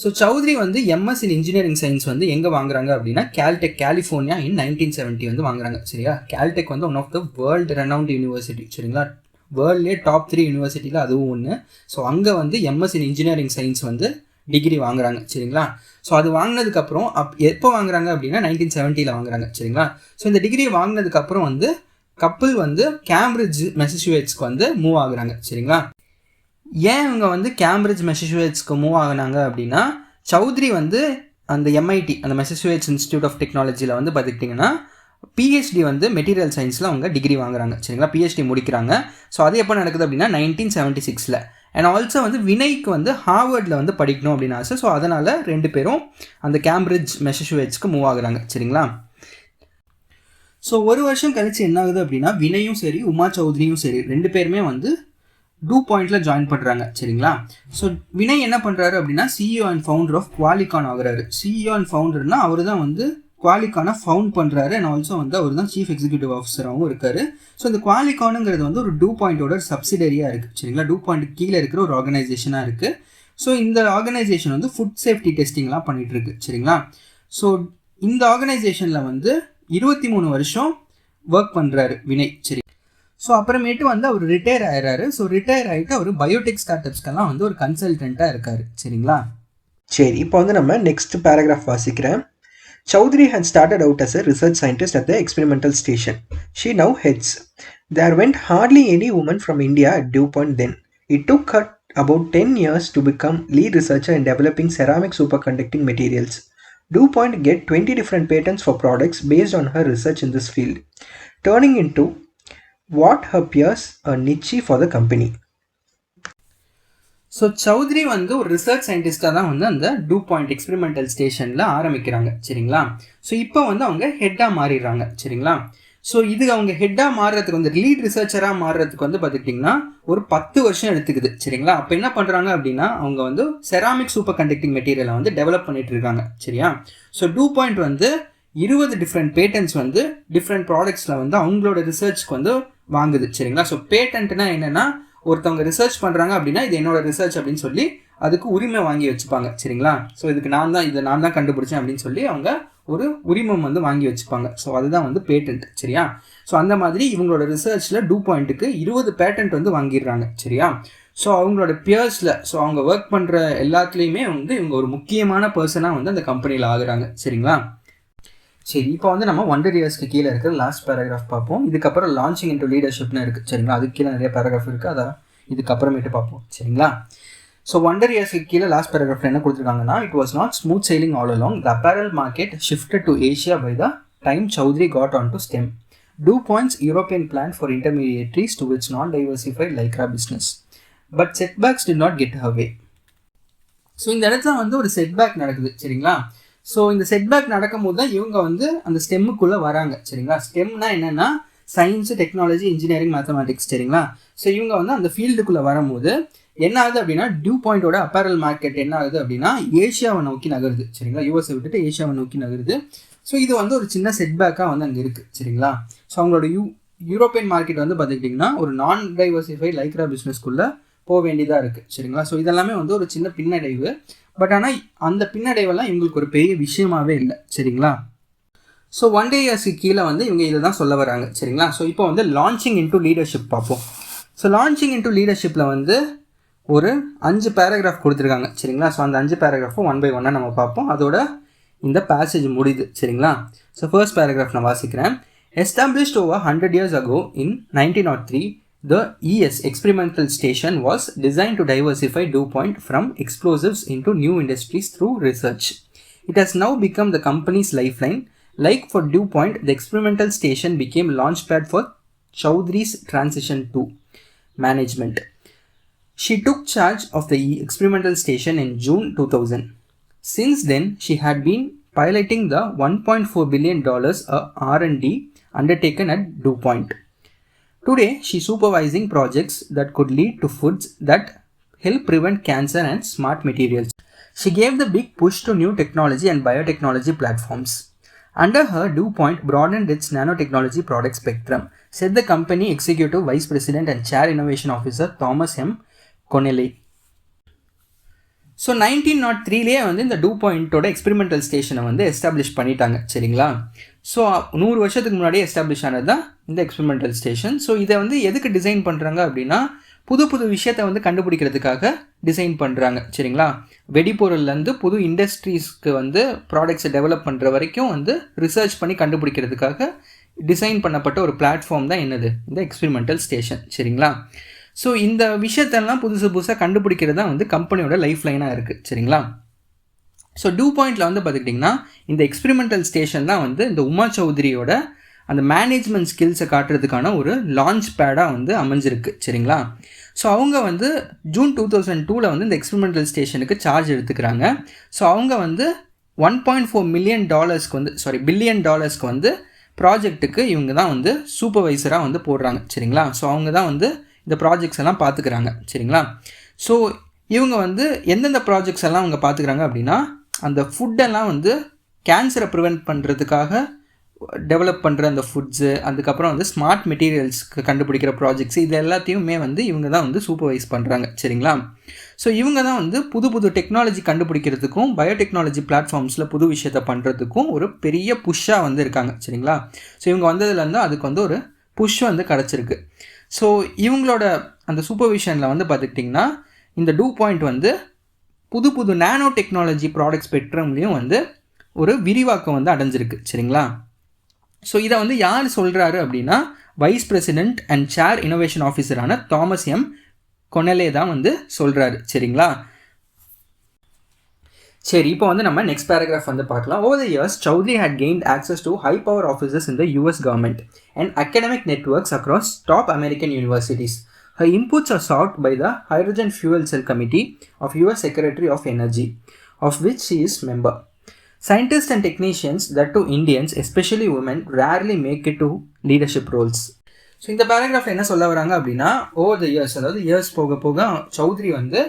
ஸோ சௌத்ரி வந்து எம்எஸ் இன் இன்ஜினியரிங் சயின்ஸ் வந்து எங்கே வாங்குறாங்க அப்படின்னா கால்டெக், கலிஃபோர்னியா இன் 1970 வந்து வாங்குறாங்க. சரியா? கால்டெக் வந்து one of the world renowned university. சரிங்களா? வேர்ல்ட்லேயே டாப் 3 யூனிவர்சிட்டியில் அதுவும் ஒன்று. ஸோ அங்கே வந்து எம்எஸ் இன் இன்ஜினியரிங் சயின்ஸ் வந்து டிகிரி வாங்குறாங்க. சரிங்களா? ஸோ அது வாங்கினதுக்கப்புறம் எப்போ வாங்குறாங்க அப்படின்னா 1970 வாங்குறாங்க. சரிங்களா? ஸோ இந்த டிகிரி வாங்கினதுக்கப்புறம் வந்து கப்பல் வந்து கேம்பிரிட்ஜ் மெசச்சூசெட்ஸ்க்கு வந்து மூவ் ஆகுறாங்க. சரிங்களா? ஏன் இவங்க வந்து கேம்பிரிட்ஜ் மெசச்சூசெட்ஸ்க்கு மூவ் ஆகினாங்க அப்படின்னா, சௌத்ரி வந்து அந்த எம்ஐடி, அந்த மெசச்சூசெட்ஸ் இன்ஸ்டியூட் ஆஃப் டெக்னாலஜியில் வந்து பார்த்துக்கிட்டிங்கன்னா பிஹெச்டி வந்து மெட்டீரியல் சயின்ஸில் அவங்க டிகிரி வாங்குறாங்க. சரிங்களா? பிஹெச்டி முடிக்கிறாங்க. ஸோ அது எப்போ நடக்குது அப்படின்னா 1976. அண்ட் ஆல்சோ வந்து வினய்க்கு வந்து ஹார்வர்டில் வந்து படிக்கணும் அப்படின்னு ஆசை. ஸோ அதனால் 2 பேரும் அந்த கேம்பிரிட்ஜ் மெசச்சூசெட்ஸ்க்கு மூவ் ஆகுறாங்க. சரிங்களா? ஸோ ஒரு வருஷம் கழிச்சு என்ன ஆகுது அப்படின்னா, வினயும் சரி உமா சௌத்ரியும் சரி 2 பேருமே வந்து DuPontல ஜாயின் பண்ணுறாங்க. சரிங்களா? ஸோ வினய் என்ன பண்ணுறாரு அப்படின்னா சிஇஓ அண்ட் ஃபவுண்டர் ஆஃப் குவாலிகான் ஆகுறாரு. சிஇஓ அண்ட் ஃபவுண்டர்னா அவர் தான் வந்து குவாலிகானை ஃபவுண்ட் பண்ணுறாரு. அண்ட் ஆல்சோ வந்து அவர் தான் சீஃப் எக்ஸிக்யூட்டிவ் ஆஃபீஸராகவும் இருக்கார். ஸோ இந்த குவாலிகானுங்கிறது வந்து ஒரு DuPontோட சப்சிடரியாக இருக்குது. சரிங்களா? DuPont கீழே இருக்கிற ஒரு ஆர்கனைசேஷனாக இருக்குது. ஸோ இந்த ஆர்கனைசேஷன் வந்து ஃபுட் சேஃப்டி டெஸ்டிங்லாம் பண்ணிகிட்டு இருக்கு. சரிங்களா? ஸோ இந்த ஆர்கனைசேஷனில் வந்து 23 வருஷம் ஒர்க் பண்ணுறாரு வினய். சரி. ஸோ அப்புறமேட்டு வந்து அவர் ரிட்டையர் ஆகிறாரு. ஸோ ரிட்டையர் ஆகிட்டு அவர் பயோடெக் ஸ்டார்ட்அப்ஸ்க்கெல்லாம் வந்து ஒரு கன்சல்டண்ட்டாக இருக்கார். சரிங்களா? சரி, இப்போ வந்து நம்ம நெக்ஸ்ட் பேராகிராஃப் வாசிக்கிறேன். Chaudhary had started out as a research scientist at the experimental station. She now heads. There went hardly any woman from India at DuPont then. It took her about 10 years to become lead researcher in developing ceramic superconducting materials. DuPont get 20 different patents for products based on her research in this field, turning into what appears a niche for the company. So Chaudhry வந்து ஒரு research சயின்டிஸ்டாக தான் வந்து அந்த DuPont experimental ஸ்டேஷனில் ஆரம்பிக்கிறாங்க. சரிங்களா? So இப்போ வந்து அவங்க ஹெட்டாக மாறிடுறாங்க. சரிங்களா? ஸோ இது அவங்க ஹெட்டாக மாறுறதுக்கு வந்து லீட் ரிசர்ச்சராக மாறுறதுக்கு வந்து பார்த்துக்கிட்டிங்கன்னா ஒரு 10 வருஷம் எடுத்துக்குது. சரிங்களா? அப்போ என்ன பண்ணுறாங்க அப்படின்னா அவங்க வந்து செராமிக் சூப்பர் கண்டக்டிங் மெட்டீரியலை வந்து டெவலப் பண்ணிட்டு இருக்காங்க. சரியா? ஸோ DuPont வந்து 20 டிஃப்ரெண்ட் பேட்டன்ட்ஸ் வந்து டிஃப்ரெண்ட் ப்ராடக்ட்ஸில் வந்து அவங்களோட ரிசர்ச்க்கு வந்து வாங்குது. சரிங்களா? ஸோ பேட்டன்ட்னா என்னென்னா, ஒருத்தவங்க ரிசர்ச் பண்ணுறாங்க அப்படின்னா இது என்னோட ரிசர்ச் அப்படின்னு சொல்லி அதுக்கு உரிமை வாங்கி வச்சுப்பாங்க. சரிங்களா? ஸோ இதுக்கு நான் தான் கண்டுபிடிச்சேன் அப்படின்னு சொல்லி அவங்க ஒரு உரிமம் வந்து வாங்கி வச்சுப்பாங்க. ஸோ அதுதான் வந்து பேட்டன்ட். சரியா? ஸோ அந்த மாதிரி இவங்களோட ரிசர்ச்சில் DuPontக்கு 20 பேட்டன்ட் வந்து வாங்கிடுறாங்க. சரியா? ஸோ அவங்களோட பியர்ஸில் ஸோ அவங்க ஒர்க் பண்ணுற எல்லாத்துலேயுமே வந்து இவங்க ஒரு முக்கியமான பர்சனாக வந்து அந்த கம்பெனியில் ஆகுறாங்க. சரிங்களா? சரி, இப்போ வந்து நம்ம ஒண்டர் இயர்ஸ்க்கு கீழே இருக்கிற லாஸ்ட் பேராகிராஃப் பார்ப்போம். இதுக்கப்புறம் லான்ச்சிங் இன்டு லீடர்ஷிப்னு இருக்குது. சரிங்களா? அதுக்கு கீழே நிறைய பேராகிராஃப் இருக்குது. அதை இதுக்கப்புறமேட்டு பார்ப்போம். சரிங்களா? ஸோ ஒண்டர் இயர்ஸ்க்கு கீழே லாஸ்ட் பேராகிராஃபில் என்ன கொடுத்துருக்காங்கன்னா, it was not smooth sailing all along. The apparel market shifted to Asia by the time Chaudhary got onto STEM. DuPont's European plan for intermediaries to its non-diversified Lycra business. But setbacks did not get her way. So இந்த இடத்துல வந்து ஒரு setback நடக்குது. சரிங்களா? So இந்த setback நடக்கும்போது தான் இவங்க வந்து அந்த ஸ்டெம்முக்குள்ளே வராங்க. சரிங்களா? ஸ்டெம்னா என்னென்னா சயின்ஸு, டெக்னாலஜி, இன்ஜினியரிங், மேத்தமேட்டிக்ஸ். சரிங்களா? ஸோ இவங்க வந்து அந்த ஃபீல்டுக்குள்ளே வரும்போது என்ன ஆகுது அப்படின்னா DuPontோட அப்பேரல் மார்க்கெட் என்ன ஆகுது அப்படின்னா ஏஷியாவை நோக்கி நகருது. சரிங்களா? யூஎஸை விட்டுட்டு ஏஷியாவை நோக்கி நகருது. ஸோ இது வந்து ஒரு சின்ன செட்பேக்காக வந்து அங்கே இருக்குது. சரிங்களா? ஸோ அவங்களோட யூரோப்பியன் மார்க்கெட் வந்து பார்த்துக்கிட்டிங்கன்னா ஒரு நான் டைவர்சிஃபைட் லைக்ரா பிஸ்னஸ்க்குள்ளே போக வேண்டியதாக இருக்குது. சரிங்களா? ஸோ இதெல்லாமே வந்து ஒரு சின்ன பின்னடைவு. பட் ஆனால் அந்த பின்னடைவெல்லாம் இவங்களுக்கு ஒரு பெரிய விஷயமாகவே இல்லை. சரிங்களா? ஸோ ஒன் டே இயர்ஸ்க்கு கீழே வந்து இவங்க இதை தான் சொல்ல வராங்க. சரிங்களா? ஸோ இப்போ வந்து லான்ச்சிங் இன்டு லீடர்ஷிப் பார்ப்போம். ஸோ லான்ச்சிங் இன்டு லீடர்ஷிப்பில் வந்து ஒரு 5 பேராகிராஃப் கொடுத்துருக்காங்க. சரிங்களா? ஸோ அந்த 5 பேராகிராஃபும் 1 by 1 நம்ம பார்ப்போம். அதோட இந்த பேசேஜ் முடியுது. சரிங்களா? ஸோ ஃபர்ஸ்ட் பேராகிராஃப் நான் வாசிக்கிறேன். Established over 100 years ago in 1903, the ES experimental station was designed to diversify DuPont from explosives into new industries through research. It has now become the company's lifeline. Like for DuPont, the experimental station became launchpad for Chaudhry's transition to management. She took charge of the experimental station in June 2000. Since then, she had been piloting the $1.4 billion R&D undertaken at DuPont. Today, she is supervising projects that could lead to foods that help prevent cancer and smart materials. She gave the big push to new technology and biotechnology platforms. Under her, DuPont broadened its nanotechnology product spectrum, said the company executive vice president and chair innovation officer Thomas M. Connelly. So 1903லேயே வந்து இந்த டூபாயிண்ட்டோட experimental ஸ்டேஷனை வந்து establish பண்ணிட்டாங்க சரிங்களா. So 100 வருஷத்துக்கு முன்னாடியே establish ஆனது தான் இந்த எக்ஸ்பெரிமெண்டல் ஸ்டேஷன். ஸோ இதை வந்து எதுக்கு டிசைன் பண்ணுறாங்க அப்படின்னா புது புது விஷயத்தை வந்து கண்டுபிடிக்கிறதுக்காக டிசைன் பண்ணுறாங்க சரிங்களா. வெடிப்பொருள்லேருந்து புது இண்டஸ்ட்ரீஸ்க்கு வந்து ப்ராடக்ட்ஸை டெவலப் பண்ணுற வரைக்கும் வந்து ரிசர்ச் பண்ணி கண்டுபிடிக்கிறதுக்காக டிசைன் பண்ணப்பட்ட ஒரு பிளாட்ஃபார்ம் தான் என்னது இந்த எக்ஸ்பெரிமெண்டல் ஸ்டேஷன் சரிங்களா. ஸோ இந்த விஷயத்தெல்லாம் புதுசாக கண்டுபிடிக்கிறது தான் வந்து கம்பெனியோட லைஃப் லைனாக இருக்குது சரிங்களா. ஸோ DuPontல வந்து பார்த்துக்கிட்டிங்கன்னா இந்த எக்ஸ்பெரிமெண்டல் ஸ்டேஷன் தான் வந்து இந்த உமா சௌத்ரியோட அந்த மேனேஜ்மெண்ட் ஸ்கில்ஸை காட்டுறதுக்கான ஒரு லான்ச் பேடாக வந்து அமைஞ்சிருக்கு சரிங்களா. ஸோ அவங்க வந்து ஜூன் 2002 வந்து இந்த எக்ஸ்பெரிமெண்டல் ஸ்டேஷனுக்கு சார்ஜ் எடுத்துக்கிறாங்க. ஸோ அவங்க வந்து $1.4 மில்லியன் பில்லியன் டாலர்ஸ்க்கு வந்து ப்ராஜெக்ட்டுக்கு இவங்க தான் வந்து சூப்பர்வைசராக வந்து போடுறாங்க சரிங்களா. ஸோ அவங்க தான் வந்து இந்த ப்ராஜெக்ட்ஸ் எல்லாம் பார்த்துக்கிறாங்க சரிங்களா. ஸோ இவங்க வந்து எந்தெந்த ப்ராஜெக்ட்ஸ் எல்லாம் அவங்க பார்த்துக்கிறாங்க அப்படின்னா அந்த ஃபுட்டெல்லாம் வந்து கேன்சரை ப்ரிவெண்ட் பண்ணுறதுக்காக டெவலப் பண்ணுற அந்த ஃபுட்ஸு, அதுக்கப்புறம் வந்து ஸ்மார்ட் மெட்டீரியல்ஸ்க்கு கண்டுபிடிக்கிற ப்ராஜெக்ட்ஸ், இது எல்லாத்தையுமே வந்து இவங்க தான் வந்து சூப்பர்வைஸ் பண்ணுறாங்க சரிங்களா. ஸோ இவங்க தான் வந்து புது புது டெக்னாலஜி கண்டுபிடிக்கிறதுக்கும் பயோடெக்னாலஜி பிளாட்ஃபார்ம்ஸில் புது விஷயத்தை பண்ணுறதுக்கும் ஒரு பெரிய புஷ்ஷாக வந்து இருக்காங்க சரிங்களா. ஸோ இவங்க வந்ததுலேருந்து அதுக்கு வந்து ஒரு புஷ் வந்து கிடச்சிருக்கு. ஸோ இவங்களோட அந்த சூப்பர்விஷனில் வந்து பார்த்துக்கிட்டிங்கன்னா இந்த DuPont வந்து புது புது நானோ டெக்னாலஜி ப்ராடக்ட் ஸ்பெக்ட்ரம்லேயும் வந்து ஒரு விரிவாக்கம் வந்து அடைஞ்சிருக்கு சரிங்களா. ஸோ இதை வந்து யார் சொல்கிறாரு அப்படின்னா vice president and chair innovation ஆஃபீஸரான தாமஸ் எம் கொனலே தான் வந்து சொல்கிறாரு சரிங்களா. சரி, இப்போ வந்து நம்ம நெக்ஸ்ட் பேராகிராஃப் வந்து பார்க்கலாம். Over the years Chaudhary had gained access to high power offices in the US government and academic networks across top American universities. Her inputs are sought by the Hydrogen Fuel Cell Committee of US Secretary of Energy, of which she is member. Scientists and technicians, that to Indians, especially women, rarely make it to leadership roles. So இந்த பேராகிராஃபில் என்ன சொல்ல வராங்க அப்படின்னா over the years, அதாவது years போக போக சௌத்ரி வந்து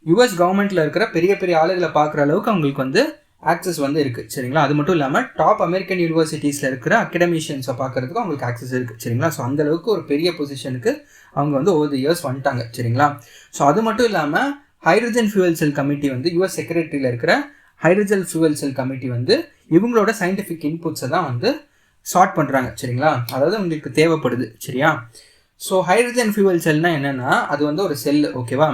US கவர்மெண்ட்டில் இருக்கிற பெரிய பெரிய ஆளுகளை பார்க்குற அளவுக்கு அவங்களுக்கு வந்து ஆக்சஸ் வந்து இருக்குது சரிங்களா. அது மட்டும் இல்லாமல் டாப் அமெரிக்கன் யூனிவர்சிட்டிஸில் இருக்கிற அகடமிஷியன்ஸை பார்க்குறதுக்கு அவங்களுக்கு ஆக்சஸ் இருக்குது சரிங்களா. ஸோ அந்தளவுக்கு ஒரு பெரிய பொசிஷனுக்கு அவங்க வந்து ஓவர் த இயர்ஸ் வந்துட்டாங்க சரிங்களா. ஸோ அது மட்டும் இல்லாமல் ஹைட்ரஜன் ஃபியூவல் செல் கமிட்டி வந்து யுஎஸ் செக்ரட்டரியில் இருக்கிற ஹைட்ரஜன் ஃபியூவல் செல் கமிட்டி வந்து இவங்களோட சயின்டிஃபிக் இன்புட்ஸை தான் வந்து சார்ட் பண்ணுறாங்க சரிங்களா. அதாவது உங்களுக்கு தேவைப்படுது சரியா. ஸோ ஹைட்ரஜன் ஃபியூவல் செல்னால் என்னென்னா அது வந்து ஒரு செல் ஓகேவா,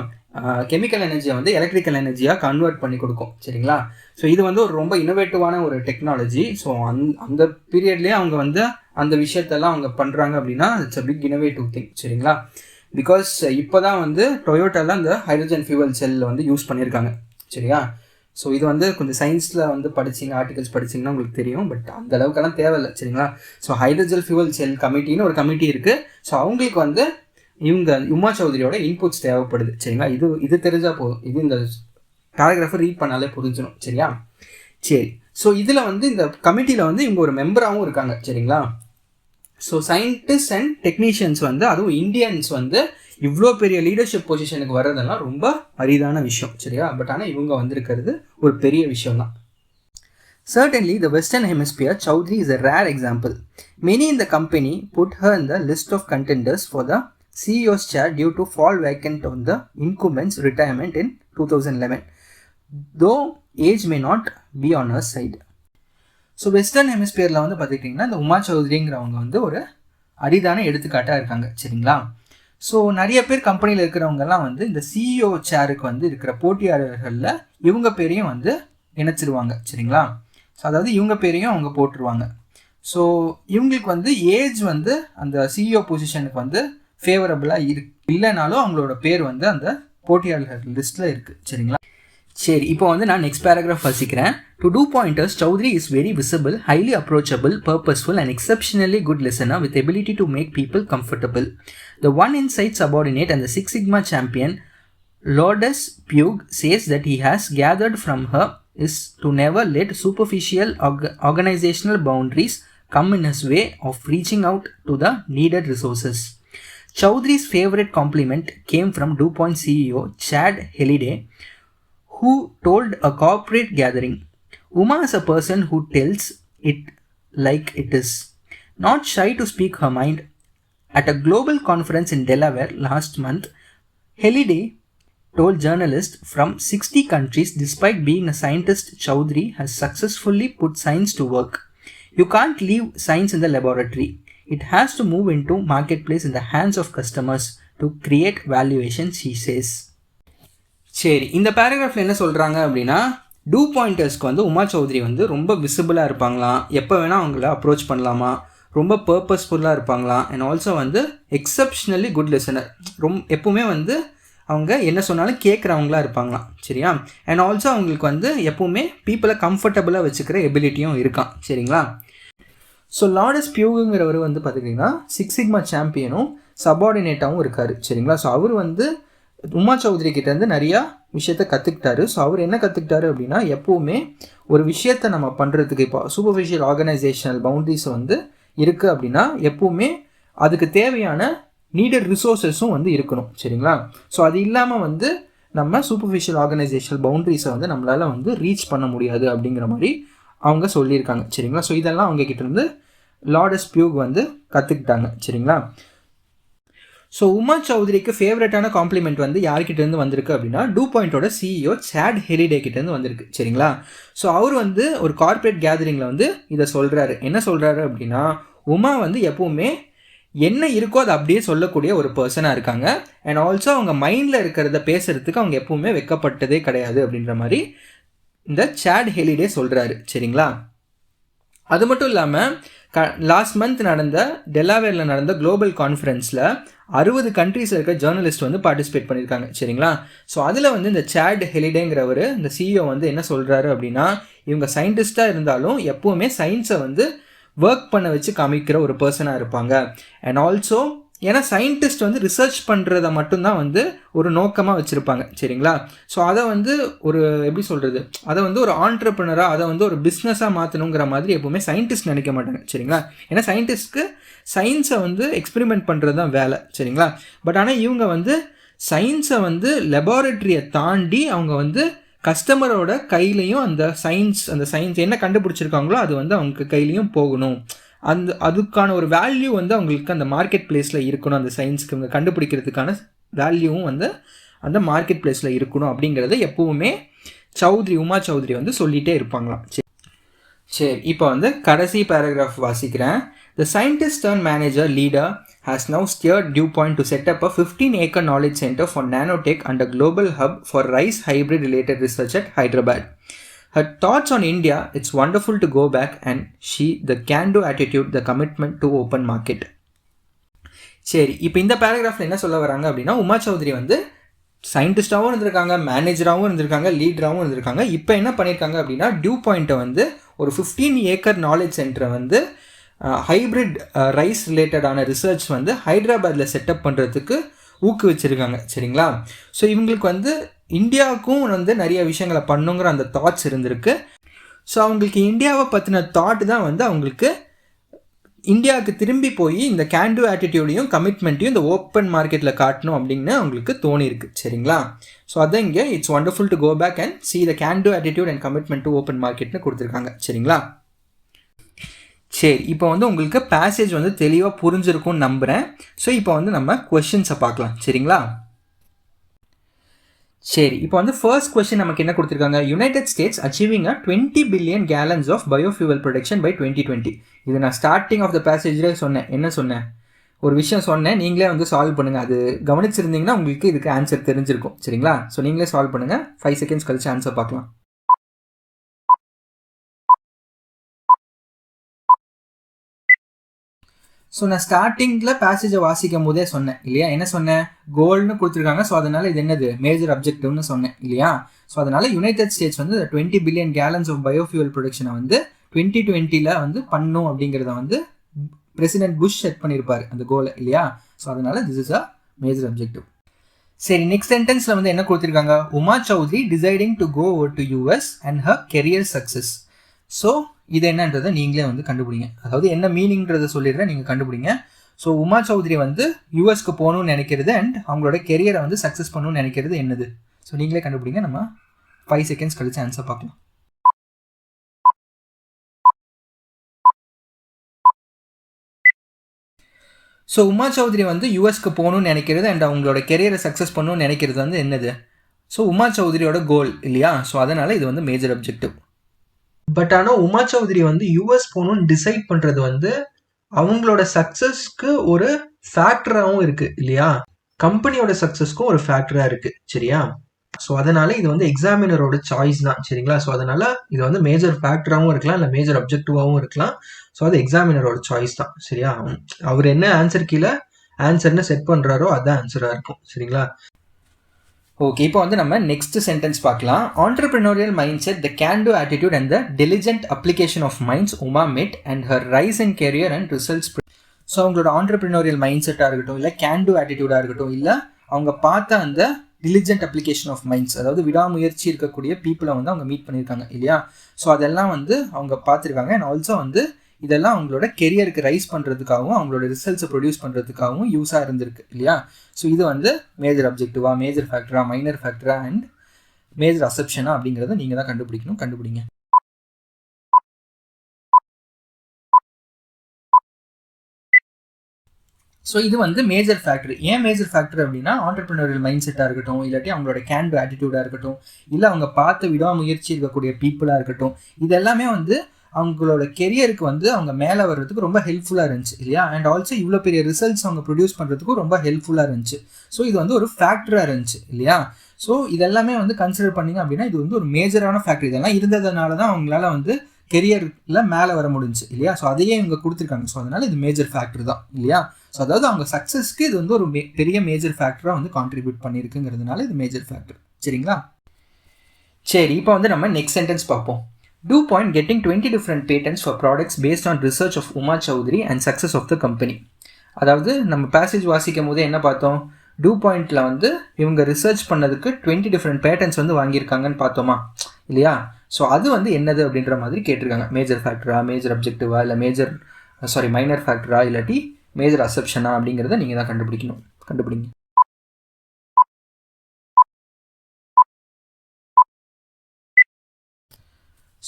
கெமிக்கல் எனர்ஜியை வந்து எலக்ட்ரிக்கல் எனர்ஜியாக கன்வெர்ட் பண்ணி கொடுக்கும் சரிங்களா. ஸோ இது வந்து ஒரு ரொம்ப இன்னோவேட்டிவான ஒரு டெக்னாலஜி. ஸோ அந்த பீரியட்லேயே அவங்க வந்து அந்த விஷயத்தெல்லாம் அவங்க பண்ணுறாங்க அப்படின்னா it's a big innovative thing சரிங்களா. பிகாஸ் இப்போ தான் வந்து டொயோட்டாவில் அந்த ஹைட்ரஜன் ஃபியூவல் செல் வந்து யூஸ் பண்ணியிருக்காங்க சரியா. ஸோ இது வந்து கொஞ்சம் சயின்ஸில் வந்து படிச்சிங்க ஆர்டிகல்ஸ் படிச்சிங்கன்னா உங்களுக்கு தெரியும், பட் அந்த அளவுக்கெல்லாம் தேவையில்லை சரிங்களா. ஸோ ஹைட்ரஜன் ஃபியூவல் செல் கமிட்டின்னு ஒரு கமிட்டி இருக்குது. ஸோ அவங்களுக்கு வந்து இவங்க உமா சௌத்ரியோட இன்புட்ஸ் தேவைப்படுது சரிங்களா. இது தெரிஞ்சால் போதும், இது இந்த பேராகிராஃபை ரீட் பண்ணாலே புரிஞ்சிடும் சரியா. சரி, ஸோ இதில் வந்து இந்த கமிட்டியில் வந்து இவங்க ஒரு மெம்பராகவும் இருக்காங்க சரிங்களா. ஸோ சயின்டிஸ்ட் அண்ட் டெக்னீஷியன்ஸ் வந்து அதுவும் இந்தியன்ஸ் வந்து இவ்வளோ பெரிய லீடர்ஷிப் பொசிஷனுக்கு வர்றதெல்லாம் ரொம்ப அரிதான விஷயம் சரியா. பட் ஆனால் இவங்க வந்திருக்கிறது ஒரு பெரிய விஷயம் தான். Certainly, the Western Hemisphere, Chaudhary is a rare example. Many in the company put her in the list of contenders for the CEO's chair due to fall vacant on the incumbent's retirement in 2011, though age may not be on her side. So western ஹெமிஸ்பியரில் வந்து பார்த்துக்கிட்டிங்கன்னா இந்த உமா சௌத்ரிங்கிறவங்க வந்து ஒரு அரிதான எடுத்துக்காட்டாக இருக்காங்க சரிங்களா. ஸோ நிறைய பேர் கம்பெனியில் இருக்கிறவங்கெல்லாம் வந்து இந்த சிஇஓ சேருக்கு வந்து இருக்கிற போட்டியாளர்களில் இவங்க பேரையும் வந்து இணைச்சிருவாங்க சரிங்களா. ஸோ அதாவது இவங்க பேரையும் அவங்க போட்டுருவாங்க. ஸோ இவங்களுக்கு வந்து ஏஜ் வந்து அந்த சிஇஓ பொசிஷனுக்கு வந்து ஃபேவரபுளாக இல்லைனாலும் அவங்களோட பேர் வந்து அந்த போட்டியாளர்கள் லிஸ்ட்டில் இருக்குது சரிங்களா. சரி, இப்போ வந்து நான் நெக்ஸ்ட் பேராகிராஃப் வாசிக்கிறேன். To DuPonters, Chaudhary is very visible, highly approachable, purposeful and exceptionally good listener with ability to make people comfortable. The one insight subordinate and the Six Sigma champion Lourdes Puig says that he has gathered from her is to never let superficial organizational boundaries come in his way of reaching out to the needed resources. Chaudhary's favorite compliment came from DuPont CEO Chad Halliday, who told a corporate gathering, "Uma is a person who tells it like it is, not shy to speak her mind." At a global conference in Delaware last month, Halliday told journalists from 60 countries despite being a scientist, Chaudhary has successfully put science to work. You can't leave science in the laboratory. It has to move into marketplace in the hands of customers to create valuation, she says. சரி, இந்த பேராகிராஃபில் என்ன சொல்கிறாங்க அப்படின்னா, two பாயிண்டர்ஸ்க்கு வந்து உமா சௌத்ரி வந்து ரொம்ப விசிபிளாக இருப்பாங்களாம், எப்போ வேணால் அவங்கள அப்ரோச் பண்ணலாமா, ரொம்ப பர்பஸ்ஃபுல்லாக இருப்பாங்களாம், அண்ட் ஆல்சோ வந்து எக்ஸப்ஷனலி குட் லிசனர், எப்பவுமே வந்து அவங்க என்ன சொன்னாலும் கேட்குறவங்களா இருப்பாங்களாம். சரியா? அண்ட் ஆல்சோ அவங்களுக்கு வந்து எப்பவுமே பீப்புளை கம்ஃபர்டபுளாக வச்சுக்கிற எபிலிட்டியும் இருக்கான். சரிங்களா? ஸோ லார்டஸ் பியூகுங்கிறவர் வந்து பார்த்துக்கிட்டிங்கன்னா 6 சிக்மா சாம்பியனும் சபார்டினேட்டாகவும் இருக்கார். சரிங்களா? ஸோ அவர் வந்து உமா சௌத்ரி கிட்டேருந்து நிறையா விஷயத்த கற்றுக்கிட்டாரு. ஸோ அவர் என்ன கற்றுக்கிட்டாரு அப்படின்னா, எப்போவுமே ஒரு விஷயத்தை நம்ம பண்ணுறதுக்கு இப்போ சூப்பர்ஃபிஷியல் ஆர்கனைசேஷனல் பவுண்டரிஸ் வந்து இருக்குது அப்படின்னா எப்போவுமே அதுக்கு தேவையான நீடட் ரிசோர்ஸஸும் வந்து இருக்கணும். சரிங்களா? ஸோ அது இல்லாமல் வந்து நம்ம சூப்பர்ஃபிஷியல் ஆர்கனைசேஷனல் பவுண்டரிஸை வந்து நம்மளால் வந்து ரீச் பண்ண முடியாது அப்படிங்கிற மாதிரி அவங்க சொல்லியிருக்காங்க. சரிங்களா? ஸோ இதெல்லாம் அவங்க கிட்டேருந்து லார்டஸ் பியூக் வந்து கற்றுக்கிட்டாங்க. சரிங்களா? ஸோ உமா சௌத்ரிக்கு ஃபேவரட்டான காம்ப்ளிமெண்ட் வந்து யார்கிட்டேருந்து வந்திருக்கு அப்படின்னா, டூ பாயிண்டோட சிஇஓ சாட் ஹெலிடே கிட்டேருந்து வந்திருக்கு. சரிங்களா? ஸோ அவர் வந்து ஒரு கார்ப்பரேட் கேதரிங்கில் வந்து இதை சொல்கிறாரு. என்ன சொல்கிறாரு அப்படின்னா, உமா வந்து எப்போவுமே என்ன இருக்கோ அதை அப்படியே சொல்லக்கூடிய ஒரு பர்சனாக இருக்காங்க. அண்ட் ஆல்சோ அவங்க மைண்டில் இருக்கிறத பேசுகிறதுக்கு அவங்க எப்பவுமே வெக்கப்பட்டதே கிடையாது அப்படின்ற மாதிரி இந்த சாட் ஹெலிடே சொல்கிறாரு. சரிங்களா? அது மட்டும் இல்லாமல் லாஸ்ட் மந்த் நடந்த டெலாவேரில் நடந்த குளோபல் கான்ஃபரன்ஸில் 60 கண்ட்ரீஸில் இருக்க ஜேர்னலிஸ்ட் வந்து பார்ட்டிசிபேட் பண்ணியிருக்காங்க. சரிங்களா? ஸோ அதில் வந்து இந்த சாட் ஹெலிடேங்கிறவர் இந்த சிஇஓ வந்து என்ன சொல்கிறாரு அப்படின்னா, இவங்க சயின்டிஸ்டாக இருந்தாலும் எப்போவுமே சயின்ஸை வந்து ஒர்க் பண்ண வச்சு காமிக்கிற ஒரு பர்சனாக இருப்பாங்க. அண்ட் ஆல்சோ ஏன்னா சயின்டிஸ்ட் வந்து ரிசர்ச் பண்ணுறத மட்டும்தான் வந்து ஒரு நோக்கமாக வச்சுருப்பாங்க. சரிங்களா? ஸோ அதை வந்து ஒரு எப்படி சொல்கிறது, அதை வந்து ஒரு ஆண்டர்ப்ரனராக அதை வந்து ஒரு பிஸ்னஸாக மாற்றணுங்கிற மாதிரி எப்போவுமே சயின்டிஸ்ட் நினைக்க மாட்டாங்க. சரிங்களா? ஏன்னா சயின்டிஸ்ட்க்கு சயின்ஸை வந்து எக்ஸ்பெரிமெண்ட் பண்ணுறது தான் வேலை. சரிங்களா? பட் ஆனால் இவங்க வந்து சயின்ஸை வந்து லெபார்ட்ரியை தாண்டி அவங்க வந்து கஸ்டமரோட கையிலையும் அந்த சயின்ஸ் என்ன கண்டுபிடிச்சிருக்காங்களோ அது வந்து அவங்க கையிலையும் போகணும். அதுக்கான ஒரு வேல்யூ வந்து அவங்களுக்கு அந்த மார்க்கெட் பிளேஸில் இருக்கணும். அந்த சயின்ஸுக்கு இவங்க கண்டுபிடிக்கிறதுக்கான வேல்யூவும் வந்து அந்த மார்க்கெட் பிளேஸில் இருக்கணும் அப்படிங்கிறத எப்போவுமே உமா சௌத்ரி வந்து சொல்லிகிட்டே இருப்பாங்களாம். சரி, இப்போ வந்து கடைசி பேராகிராஃப் வாசிக்கிறேன். The scientist turned manager leader has now steered DuPont to set up a 15-acre knowledge center for nanotech and a global hub for rice hybrid related research at Hyderabad. Her thoughts on India, it's wonderful to go back, and the can-do attitude, the commitment to open market. சரி, இப்போ இந்த பேராகிராஃபில் என்ன சொல்ல வராங்க அப்படின்னா, உமா சௌத்ரி வந்து சயின்டிஸ்டாகவும் இருந்திருக்காங்க, மேனேஜராகவும் இருந்திருக்காங்க, லீடராகவும் இருந்திருக்காங்க. இப்போ என்ன பண்ணியிருக்காங்க அப்படின்னா, டியூ பாயிண்ட்டை வந்து ஒரு 15 ஏக்கர் நாலேஜ் சென்டரை வந்து ஹைப்ரிட் ரைஸ் ரிலேட்டடான ரிசர்ச் வந்து ஹைதராபாத்தில் செட்டப் பண்ணுறதுக்கு ஊக்குவிச்சிருக்காங்க. சரிங்களா? ஸோ இவங்களுக்கு வந்து இந்தியாவுக்கும் வந்து நிறைய விஷயங்களை பண்ணுங்கிற அந்த தாட்ஸ் இருந்திருக்கு. ஸோ அவங்களுக்கு இந்தியாவை பற்றின தாட் தான் வந்து அவங்களுக்கு இந்தியாவுக்கு திரும்பி போய் இந்த கேன் டூ ஆட்டிடியூடையும் கமிட்மெண்ட்டையும் இந்த ஓப்பன் மார்க்கெட்டில் காட்டணும் அப்படின்னு அவங்களுக்கு தோணியிருக்கு. சரிங்களா? ஸோ அதான் இங்கே it's wonderful to go back and see the can do attitude and commitment to open மார்க்கெட்னு கொடுத்துருக்காங்க. சரிங்களா? சரி, இப்போ வந்து உங்களுக்கு பேசேஜ் வந்து தெளிவாக புரிஞ்சிருக்கும்னு நம்புகிறேன். ஸோ இப்போ வந்து நம்ம கொஷின்ஸை பார்க்கலாம். சரிங்களா? சரி, இப்போ வந்து ஃபர்ஸ்ட் கொஸ்டின் நமக்கு என்ன கொடுத்துருக்காங்க, United States achieving a 20 billion gallons of biofuel production by 2020. இது நான் ஸ்டார்டிங் ஆஃப் த பேசேஜ்லேயே சொன்னேன். என்ன சொன்னேன்? ஒரு விஷயம் சொன்னேன், நீங்களே வந்து சால்வ் பண்ணுங்கள். அது கவனிச்சிருந்தீங்கன்னா உங்களுக்கு இதுக்கு ஆன்சர் தெரிஞ்சிருக்கும். சரிங்களா? ஸோ நீங்களே சால்வ் பண்ணுங்கள். 5 செகண்ட்ஸ் கழிச்சு ஆன்சர் பார்க்கலாம். ஸோ நான் ஸ்டார்டிங்கில் பேசேஜை வாசிக்கும் போதே சொன்னேன் இல்லையா? என்ன சொன்னேன்? கோல்டுன்னு கொடுத்துருக்காங்க. ஸோ அதனால் இது என்னது, மேஜர் அப்ஜெக்டிவ்னு சொன்னேன் இல்லையா? ஸோ அதனால் யுனைடெட் ஸ்டேட்ஸ் வந்து 20 பில்லியன் கேலன்ஸ் ஆஃப் பயோஃபியூவல் ப்ரொடக்ஷனை வந்து 2020 வந்து பண்ணும் அப்படிங்கிறத வந்து பிரசிடென்ட் புஷ் செட் பண்ணியிருப்பார் அந்த கோலை இல்லையா? ஸோ அதனால் this is a major objective. சரி, நெக்ஸ்ட் சென்டென்ஸில் வந்து என்ன கொடுத்துருக்காங்க, Uma Chaudhry deciding to go over to US and her career success. So இது என்னன்றதை நீங்களே வந்து கண்டுபிடிங்க. அதாவது என்ன மீனிங்கிறத சொல்லிடுறேன், நீங்கள் கண்டுபிடிங்க. ஸோ உமா சௌத்ரி வந்து யூஎஸ்க்கு போகணும்னு நினைக்கிறது அண்ட் அவங்களோட கெரியரை வந்து சக்ஸஸ் பண்ணணும்னு நினைக்கிறது என்னது? ஸோ நீங்களே கண்டுபிடிங்க. நம்ம 5 செகண்ட்ஸ் கழிச்சு ஆன்சர் பார்க்கலாம். ஸோ உமா சௌத்ரி வந்து யூஎஸ்க்கு போகணும்னு நினைக்கிறது அண்ட் அவங்களோட கெரியரை சக்ஸஸ் பண்ணணும்னு நினைக்கிறது வந்து என்னது? ஸோ உமா சௌத்ரியோட கோல் இல்லையா? ஸோ அதனால் இது வந்து மேஜர் அப்ஜெக்டிவ். பட் ஆனால் உமா சௌத்ரி வந்து யூஎஸ் போகணும்னு டிசைட் பண்ணுறது வந்து அவங்களோட சக்ஸஸ்க்கு ஒரு ஃபேக்டராகவும் இருக்குது இல்லையா? கம்பெனியோட சக்ஸஸ்க்கும் ஒரு ஃபேக்டராக இருக்குது, சரியா? ஸோ அதனால இது வந்து எக்ஸாமினரோட சாய்ஸ் தான், சரிங்களா? ஸோ அதனால இது வந்து மேஜர் ஃபேக்டராகவும் இருக்கலாம், இல்லை மேஜர் அப்ஜெக்டிவாகவும் இருக்கலாம். ஸோ அது எக்ஸாமினரோட சாய்ஸ் தான், சரியா? அவர் என்ன ஆன்சர் கீழே ஆன்சர்னு செட் பண்ணுறாரோ அதுதான் ஆன்சராக இருக்கும், சரிங்களா? ஓகே, இப்போ வந்து நம்ம நெக்ஸ்ட் சென்டென்ஸ் பார்க்கலாம். Entrepreneurial mind set, the can do attitude and the diligent application of minds Uma met and her rise in career and results. So அவங்களோட ஆண்டர்பிரினோரியல் மைண்ட் செட்டாக இருக்கட்டும், இல்லை கேன் டூ ஆட்டிடியூடாக இருக்கட்டும், இல்லை அவங்க பார்த்த அந்த டிலிஜென்ட் அப்ளிகேஷன் ஆஃப் மைண்ட்ஸ், அதாவது விடாமுயற்சி இருக்கக்கூடிய பீப்புளை வந்து அவங்க மீட் பண்ணியிருக்காங்க இல்லையா? ஸோ அதெல்லாம் வந்து அவங்க பார்த்துருக்காங்க. அண்ட் ஆல்சோ வந்து இதெல்லாம் அவங்களோட கெரியருக்கு ரைஸ் பண்ணுறதுக்காகவும் அவங்களோட ரிசல்ட்ஸை ப்ரொடியூஸ் பண்ணுறதுக்காகவும் யூஸாக இருந்திருக்கு இல்லையா? ஸோ இது வந்து மேஜர் அப்ஜெக்டிவா, மேஜர் ஃபேக்டரா, மைனர் ஃபேக்டரா அண்ட் மேஜர் அசெப்ஷனா அப்படிங்கிறத நீங்கள் தான் கண்டுபிடிக்கணும். கண்டுபிடிங்க. ஸோ இது வந்து மேஜர் ஃபேக்டர். ஏன் மேஜர் ஃபேக்டர் அப்படின்னா, ஆண்டர்பிரினரியல் மைண்ட் செட்டாக இருக்கட்டும், இல்லாட்டி அவங்களோட கேன் டூ ஆட்டிடியூடாக இருக்கட்டும், இல்லை அவங்க பார்த்து விடாமுயற்சி இருக்கக்கூடிய பீப்புளாக இருக்கட்டும், இது எல்லாமே வந்து அவங்களோட கெரியருக்கு வந்து அவங்க மேலே வர்றதுக்கு ரொம்ப ஹெல்ப்ஃபுல்லாக இருந்துச்சு இல்லையா? அண்ட் ஆல்சோ இவ்வளோ பெரிய ரிசல்ட்ஸ் அவங்க ப்ரொடியூஸ் பண்ணுறதுக்கும் ரொம்ப ஹெல்ப்ஃபுல்லாக இருந்துச்சு. ஸோ இது வந்து ஒரு ஃபேக்டராக இருந்துச்சு இல்லையா? ஸோ இதெல்லாமே வந்து கன்சிடர் பண்ணிங்க அப்படின்னா இது வந்து ஒரு மேஜரான ஃபேக்டர். இதெல்லாம் இருந்ததுனால தான் அவங்களால வந்து கெரியரில் மேலே வர முடிஞ்சு இல்லையா? ஸோ அதையே இவங்க கொடுத்துருக்காங்க. ஸோ அதனால் இது மேஜர் ஃபேக்டர் தான் இல்லையா? ஸோ அதாவது அவங்க சக்ஸஸ்க்கு இது வந்து ஒரு பெரிய மேஜர் ஃபேக்டராக வந்து கான்ட்ரிபியூட் பண்ணியிருக்குங்கிறதுனால இது மேஜர் ஃபேக்டர், சரிங்களா? சரி, இப்போ வந்து நம்ம நெக்ஸ்ட் சென்டென்ஸ் பார்ப்போம். DuPont getting 20 different patents for products based on research of Uma Chaudhary and success of the company. அதாவது நம்ம பேசேஜ் வாசிக்கும் போதே என்ன பார்த்தோம்? DuPontல வந்து இவங்க ரிசர்ச் பண்ணதுக்கு 20 டிஃப்ரெண்ட் பேட்டன்ஸ் வந்து வாங்கியிருக்காங்கன்னு பார்த்தோமா இல்லையா? ஸோ அது வந்து என்னது அப்படின்ற மாதிரி கேட்டிருக்காங்க. மேஜர் ஃபேக்டரா, மேஜர் அப்ஜெக்டிவா, இல்லை மைனர் ஃபேக்டரா, இல்லாட்டி மேஜர் அசெப்ஷனா அப்படிங்கிறத நீங்கள் தான் கண்டுபிடிக்கணும். கண்டுபிடிங்க.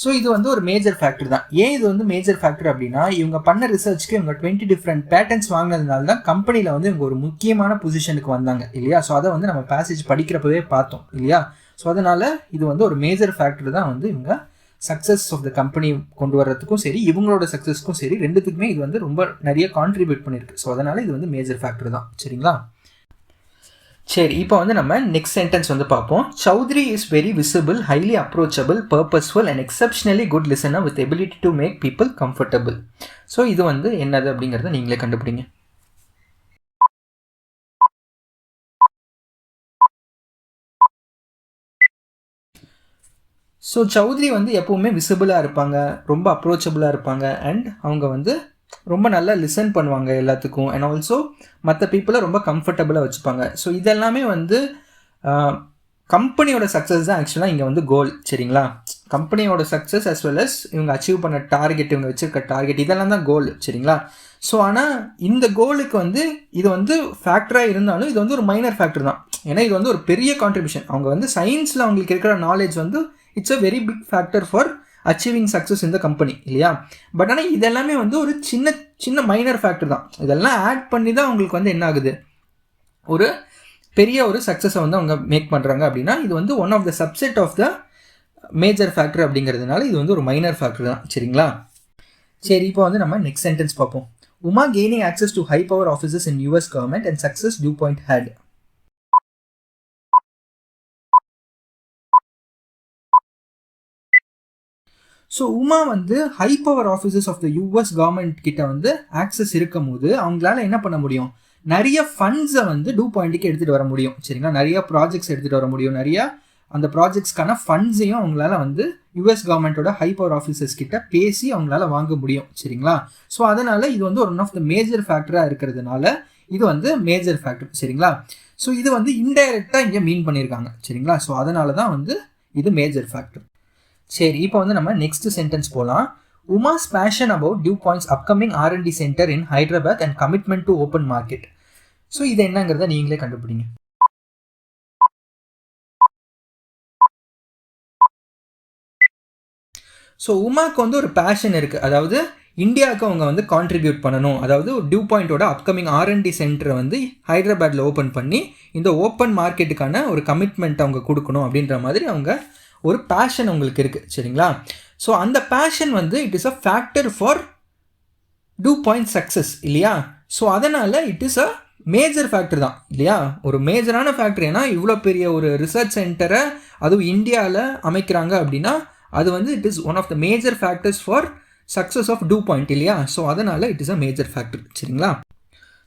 ஸோ இது வந்து ஒரு மேஜர் ஃபேக்டர் தான். ஏன் இது வந்து மேஜர் ஃபேக்டர் அப்படின்னா, இவங்க பண்ண ரிசர்ச்க்கு இவங்க 20 டிஃப்ரெண்ட் பேட்டன்ஸ் வாங்கினதுனால தான் கம்பெனியில் வந்து இவங்க ஒரு முக்கியமான பொசிஷனுக்கு வந்தாங்க இல்லையா? ஸோ அதை வந்து நம்ம பேசேஜ் படிக்கிறப்பவே பார்த்தோம் இல்லையா? ஸோ அதனால் இது வந்து ஒரு மேஜர் ஃபேக்டர் தான் வந்து இவங்க சக்ஸஸ் ஆஃப் த கம்பெனி கொண்டு வர்றதுக்கும் சரி, இவங்களோட சக்ஸஸ்க்கும் சரி, ரெண்டுத்துக்குமே இது வந்து ரொம்ப நிறைய கான்ட்ரிபியூட் பண்ணியிருக்கு. ஸோ அதனால் இது வந்து மேஜர் ஃபேக்டர் தான், சரிங்களா? சரி, இப்போ வந்து நம்ம நெக்ஸ்ட் சென்டென்ஸ் வந்து பார்ப்போம். Chaudhry is very visible, highly approachable, purposeful and exceptionally good listener with ability to make people comfortable. So இது வந்து என்னது அப்படிங்கிறத நீங்களே கண்டுபிடிங்க. ஸோ சௌத்ரி வந்து எப்போவுமே விசிபிளாக இருப்பாங்க, ரொம்ப அப்ரோச்சபிளாக இருப்பாங்க, அண்ட் அவங்க வந்து ரொம்ப நல்லா லிசன் பண்ணுவாங்க எல்லாத்துக்கும், அண்ட் ஆல்சோ மற்ற பீப்புளை ரொம்ப கம்ஃபர்டபுளாக வச்சுப்பாங்க. ஸோ இதெல்லாமே வந்து கம்பெனியோட சக்ஸஸ் தான் ஆக்சுவலாக இங்கே வந்து கோல், சரிங்களா? கம்பெனியோட சக்ஸஸ் அஸ் வெல் அஸ் இவங்க அச்சீவ் பண்ண டார்கெட், இவங்க வச்சுருக்க டார்கெட், இதெல்லாம் தான் கோல், சரிங்களா? ஸோ ஆனால் இந்த கோலுக்கு வந்து இது வந்து ஃபேக்டராக இருந்தாலும் இது வந்து ஒரு மைனர் ஃபேக்டர் தான். ஏன்னா இது வந்து ஒரு பெரிய கான்ட்ரிபியூஷன். அவங்க வந்து சயின்ஸில் அவங்களுக்கு இருக்கிற நாலேஜ் வந்து it's a very big factor for achieving success இந்த கம்பெனி இல்லையா? பட் ஆனால் இதெல்லாமே வந்து ஒரு சின்ன சின்ன மைனர் ஃபேக்டர் தான். இதெல்லாம் ஆட் பண்ணி தான் அவங்களுக்கு வந்து என்ன ஆகுது, ஒரு பெரிய ஒரு சக்ஸஸை வந்து அவங்க மேக் பண்ணுறாங்க. அப்படின்னா இது வந்து one of the subset of the major factor அப்படிங்கிறதுனால இது வந்து ஒரு மைனர் ஃபேக்டர் தான், சரிங்களா? சரி, இப்போ வந்து நம்ம நெக்ஸ்ட் சென்டென்ஸ் பார்ப்போம். Uma gaining access to high power offices in US government and success DuPont had. So Uma வந்து high power offices of the US government கிட்ட வந்து ஆக்சஸ் இருக்கும் போது அவங்களால என்ன பண்ண முடியும், நிறைய ஃபண்ட்ஸை வந்து DuPontக்கு எடுத்துகிட்டு வர முடியும், சரிங்களா? நிறைய ப்ராஜெக்ட்ஸ் எடுத்துகிட்டு வர முடியும், நிறைய அந்த ப்ராஜெக்ட்ஸ்க்கான ஃபண்ட்ஸையும் அவங்களால வந்து US கவர்மெண்ட்டோட ஹை பவர் ஆஃபீஸர்ஸ் கிட்ட பேசி அவங்களால வாங்க முடியும், சரிங்களா? ஸோ அதனால் இது வந்து ஒன் ஆஃப் த மேஜர் ஃபேக்டராக இருக்கிறதுனால இது வந்து மேஜர் ஃபேக்டர், சரிங்களா? ஸோ இது வந்து இன்டைரக்டாக இங்கே மீன் பண்ணியிருக்காங்க சரிங்களா. ஸோ அதனால தான் வந்து இது மேஜர் ஃபேக்டர். சரி, இப்போ வந்து நம்ம நெக்ஸ்ட் சென்டென்ஸ் போகலாம். Uma's fashion about DuPont's upcoming R&D centre in Hyderabad and commitment to open market. So இது என்னங்கிறத நீங்களே கண்டுபிடிங்க. ஸோ உமாக்கு வந்து ஒரு பேஷன் இருக்குது, அதாவது இந்தியாவுக்கு அவங்க வந்து கான்ட்ரிபியூட் பண்ணணும், அதாவது டியூபாயிண்டோட அப்கமிங் R&D சென்டரை வந்து ஹைதராபாத்தில் ஓப்பன் பண்ணி இந்த ஓப்பன் மார்க்கெட்டுக்கான ஒரு கமிட்மெண்ட் அவங்க கொடுக்கணும் அப்படின்ற மாதிரி அவங்க ஒரு பேஷன் அவங்களுக்கு இருக்குது சரிங்களா. ஸோ அந்த பேஷன் வந்து it is a factor for DuPont success இல்லையா. ஸோ அதனால் it is a major factor தான் இல்லையா, ஒரு மேஜரான ஃபேக்டர். ஏன்னா இவ்வளோ பெரிய ஒரு ரிசர்ச் சென்டரை அதுவும் இந்தியாவில் அமைக்கிறாங்க அப்படின்னா அது வந்து it is one of the major factors for success of DuPont இல்லையா. ஸோ அதனால் it is a major factor சரிங்களா.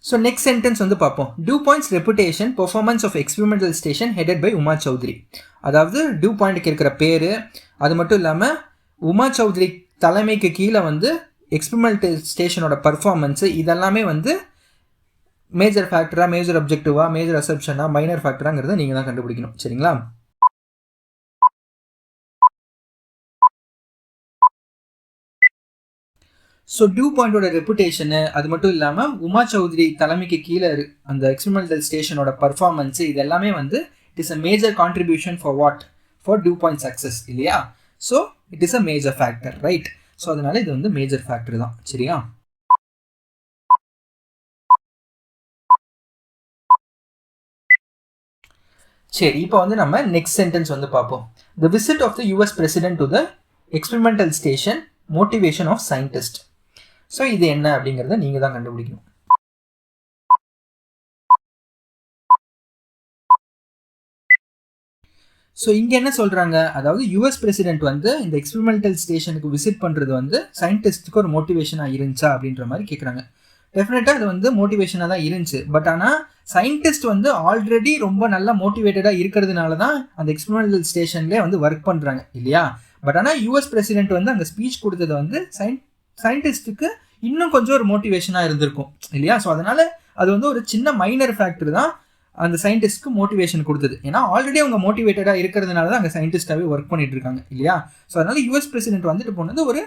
ஸோ நெக்ஸ்ட் சென்டென்ஸ் வந்து பார்ப்போம். DuPont's reputation performance of experimental station headed by Uma Chaudhry. அதாவது DuPontக்கு இருக்கிற பேர், அது மட்டும் இல்லாமல் உமா சௌத்ரி தலைமைக்கு கீழே வந்து எக்ஸ்பெரிமெண்டல் ஸ்டேஷனோட பர்ஃபார்மன்ஸு இதெல்லாமே வந்து மேஜர் ஃபேக்டரா, மேஜர் அப்ஜெக்டிவா, மேஜர் அசப்ஷனா, மைனர் ஃபேக்டராங்கிறத நீங்கள் தான் கண்டுபிடிக்கணும் சரிங்களா. ஸோ DuPontோட ரெப்புடேஷனு, அது மட்டும் இல்லாமல் உமா சௌத்ரி தலைமைக்கு கீழே அந்த எக்ஸ்பெரிமெண்டல் ஸ்டேஷனோட பர்ஃபார்மன்ஸு இது எல்லாமே வந்து it is a major contribution for what, for DuPont success இல்லையா. So it is a major factor right. So அதனால இது வந்து மேஜர் ஃபேக்டர் தான் சரியா. சரி, இப்போ வந்து நம்ம நெக்ஸ்ட் சென்டென்ஸ் வந்து பார்ப்போம். The visit of the US president to the experimental station motivation of scientist. So இது என்ன அப்படிங்கிறத நீங்கள் தான் கண்டுபிடிக்கணும். ஸோ இங்கே என்ன சொல்கிறாங்க, அதாவது US பிரசிடென்ட் வந்து இந்த எக்ஸ்பெரிமெண்டல் ஸ்டேஷனுக்கு விசிட் பண்ணுறது வந்து சயின்டிஸ்ட்டுக்கு ஒரு மோட்டிவேஷனாக இருந்துச்சா அப்படின்ற மாதிரி கேட்குறாங்க. டெஃபினட்டாக அது வந்து மோட்டிவேஷனாக தான் இருந்துச்சு. பட் ஆனால் சயின்டிஸ்ட் வந்து ஆல்ரெடி ரொம்ப நல்லா மோட்டிவேட்டடாக இருக்கிறதுனால தான் அந்த எக்ஸ்பெரிமெண்டல் ஸ்டேஷன்லேயே வந்து ஒர்க் பண்ணுறாங்க இல்லையா. பட் ஆனால் US பிரசிடென்ட் வந்து அங்கே ஸ்பீச் கொடுத்தது வந்து சயின்டிஸ்ட்டுக்கு இன்னும் கொஞ்சம் ஒரு மோட்டிவேஷனாக இருந்திருக்கும் இல்லையா. ஸோ அதனால் அது வந்து ஒரு சின்ன மைனர் ஃபேக்டர் தான் அந்த சயின்டிஸ்ட்க்கு மோட்டிவேஷன் கொடுத்தது. ஏன்னா ஆல்ரெடி அவங்க மோட்டிவேட்டடாக இருக்கிறதுனால தான் அங்கே சயின்டிஸ்டாகவே ஒர்க் பண்ணிட்டு இருக்காங்க இல்லையா. ஸோ அதனால் US பிரசிடென்ட் வந்துட்டு போனது ஒரு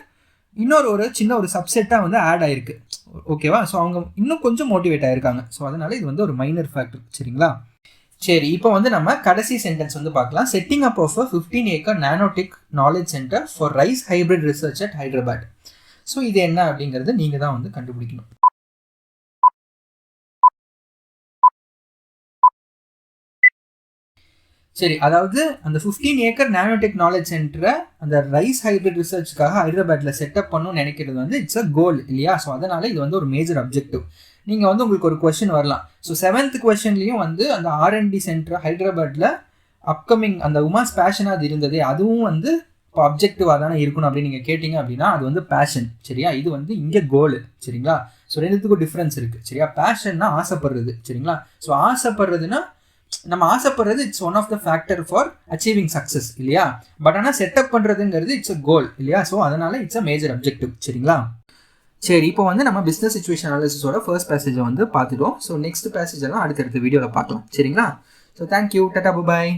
சின்ன ஒரு சப்செட்டாக வந்து ஆட் ஆயிருக்கு ஓகேவா. ஸோ அவங்க இன்னும் கொஞ்சம் மோட்டிவேட் ஆயிருக்காங்க. ஸோ அதனால இது வந்து ஒரு மைனர் ஃபேக்டர் சரிங்களா. சரி, இப்போ வந்து நம்ம கடைசி சென்டென்ஸ் வந்து பார்க்கலாம். Setting up of 15 acre nanotech knowledge centre for rice hybrid research at Hyderabad. So இது என்ன அப்படிங்கிறது நீங்கள் தான் வந்து கண்டுபிடிக்கணும். சரி, அதாவது அந்த 15 ஏக்கர் நானோடெக் நாலேஜ் சென்டரை அந்த ரைஸ் ஹைபிரிட் ரிசர்ச்சுக்காக ஹைதராபாத்தில் செட்டப் பண்ணணும்னு நினைக்கிறது வந்து இட்ஸ் அ கோல் இல்லையா. ஸோ அதனால இது வந்து ஒரு மேஜர் அப்ஜெக்டிவ். நீங்கள் வந்து உங்களுக்கு ஒரு கொஸ்டின் வரலாம். ஸோ 7th கொஸ்டின்லையும் வந்து அந்த R&D சென்டர் ஹைதராபாத்தில் அப்கமிங் அந்த உமாஸ் பேஷனாக அது இருந்தது, அதுவும் வந்து இப்போ அப்ஜெக்டிவாக தானே இருக்கணும் அப்படின்னு நீங்கள் கேட்டிங்க அப்படின்னா அது வந்து பேஷன் சரியா. இது வந்து இங்கே கோல் சரிங்களா. ஸோ ரெண்டுத்துக்கும் டிஃப்ரென்ஸ் இருக்குது சரியா. பேஷன்னா ஆசைப்படுறது சரிங்களா. ஸோ ஆசைப்படுறதுன்னா நம்ம ஆசைப்படுறது it's one of the factor for achieving success இல்லையா. பட் ஆனால் செட்டப் பண்ணுறதுங்கிறது இட்ஸ் அ கோல் இல்லையா. ஸோ அதனால இட்ஸ் அ மேஜர் அப்ஜெக்டிவ் சரிங்களா. சரி, இப்போ வந்து நம்ம பிஸ்னஸ் சிச்சுவேஷன் அனாலிசிஸோட ஃபர்ஸ்ட் பேசேஜை வந்து பார்த்துட்டோம். ஸோ நெக்ஸ்ட் பேசேஜ் எல்லாம் அடுத்தடுத்த வீடியோவில் பார்க்கலாம் சரிங்களா. ஸோ தேங்க்யூ, டாடா, பாய்.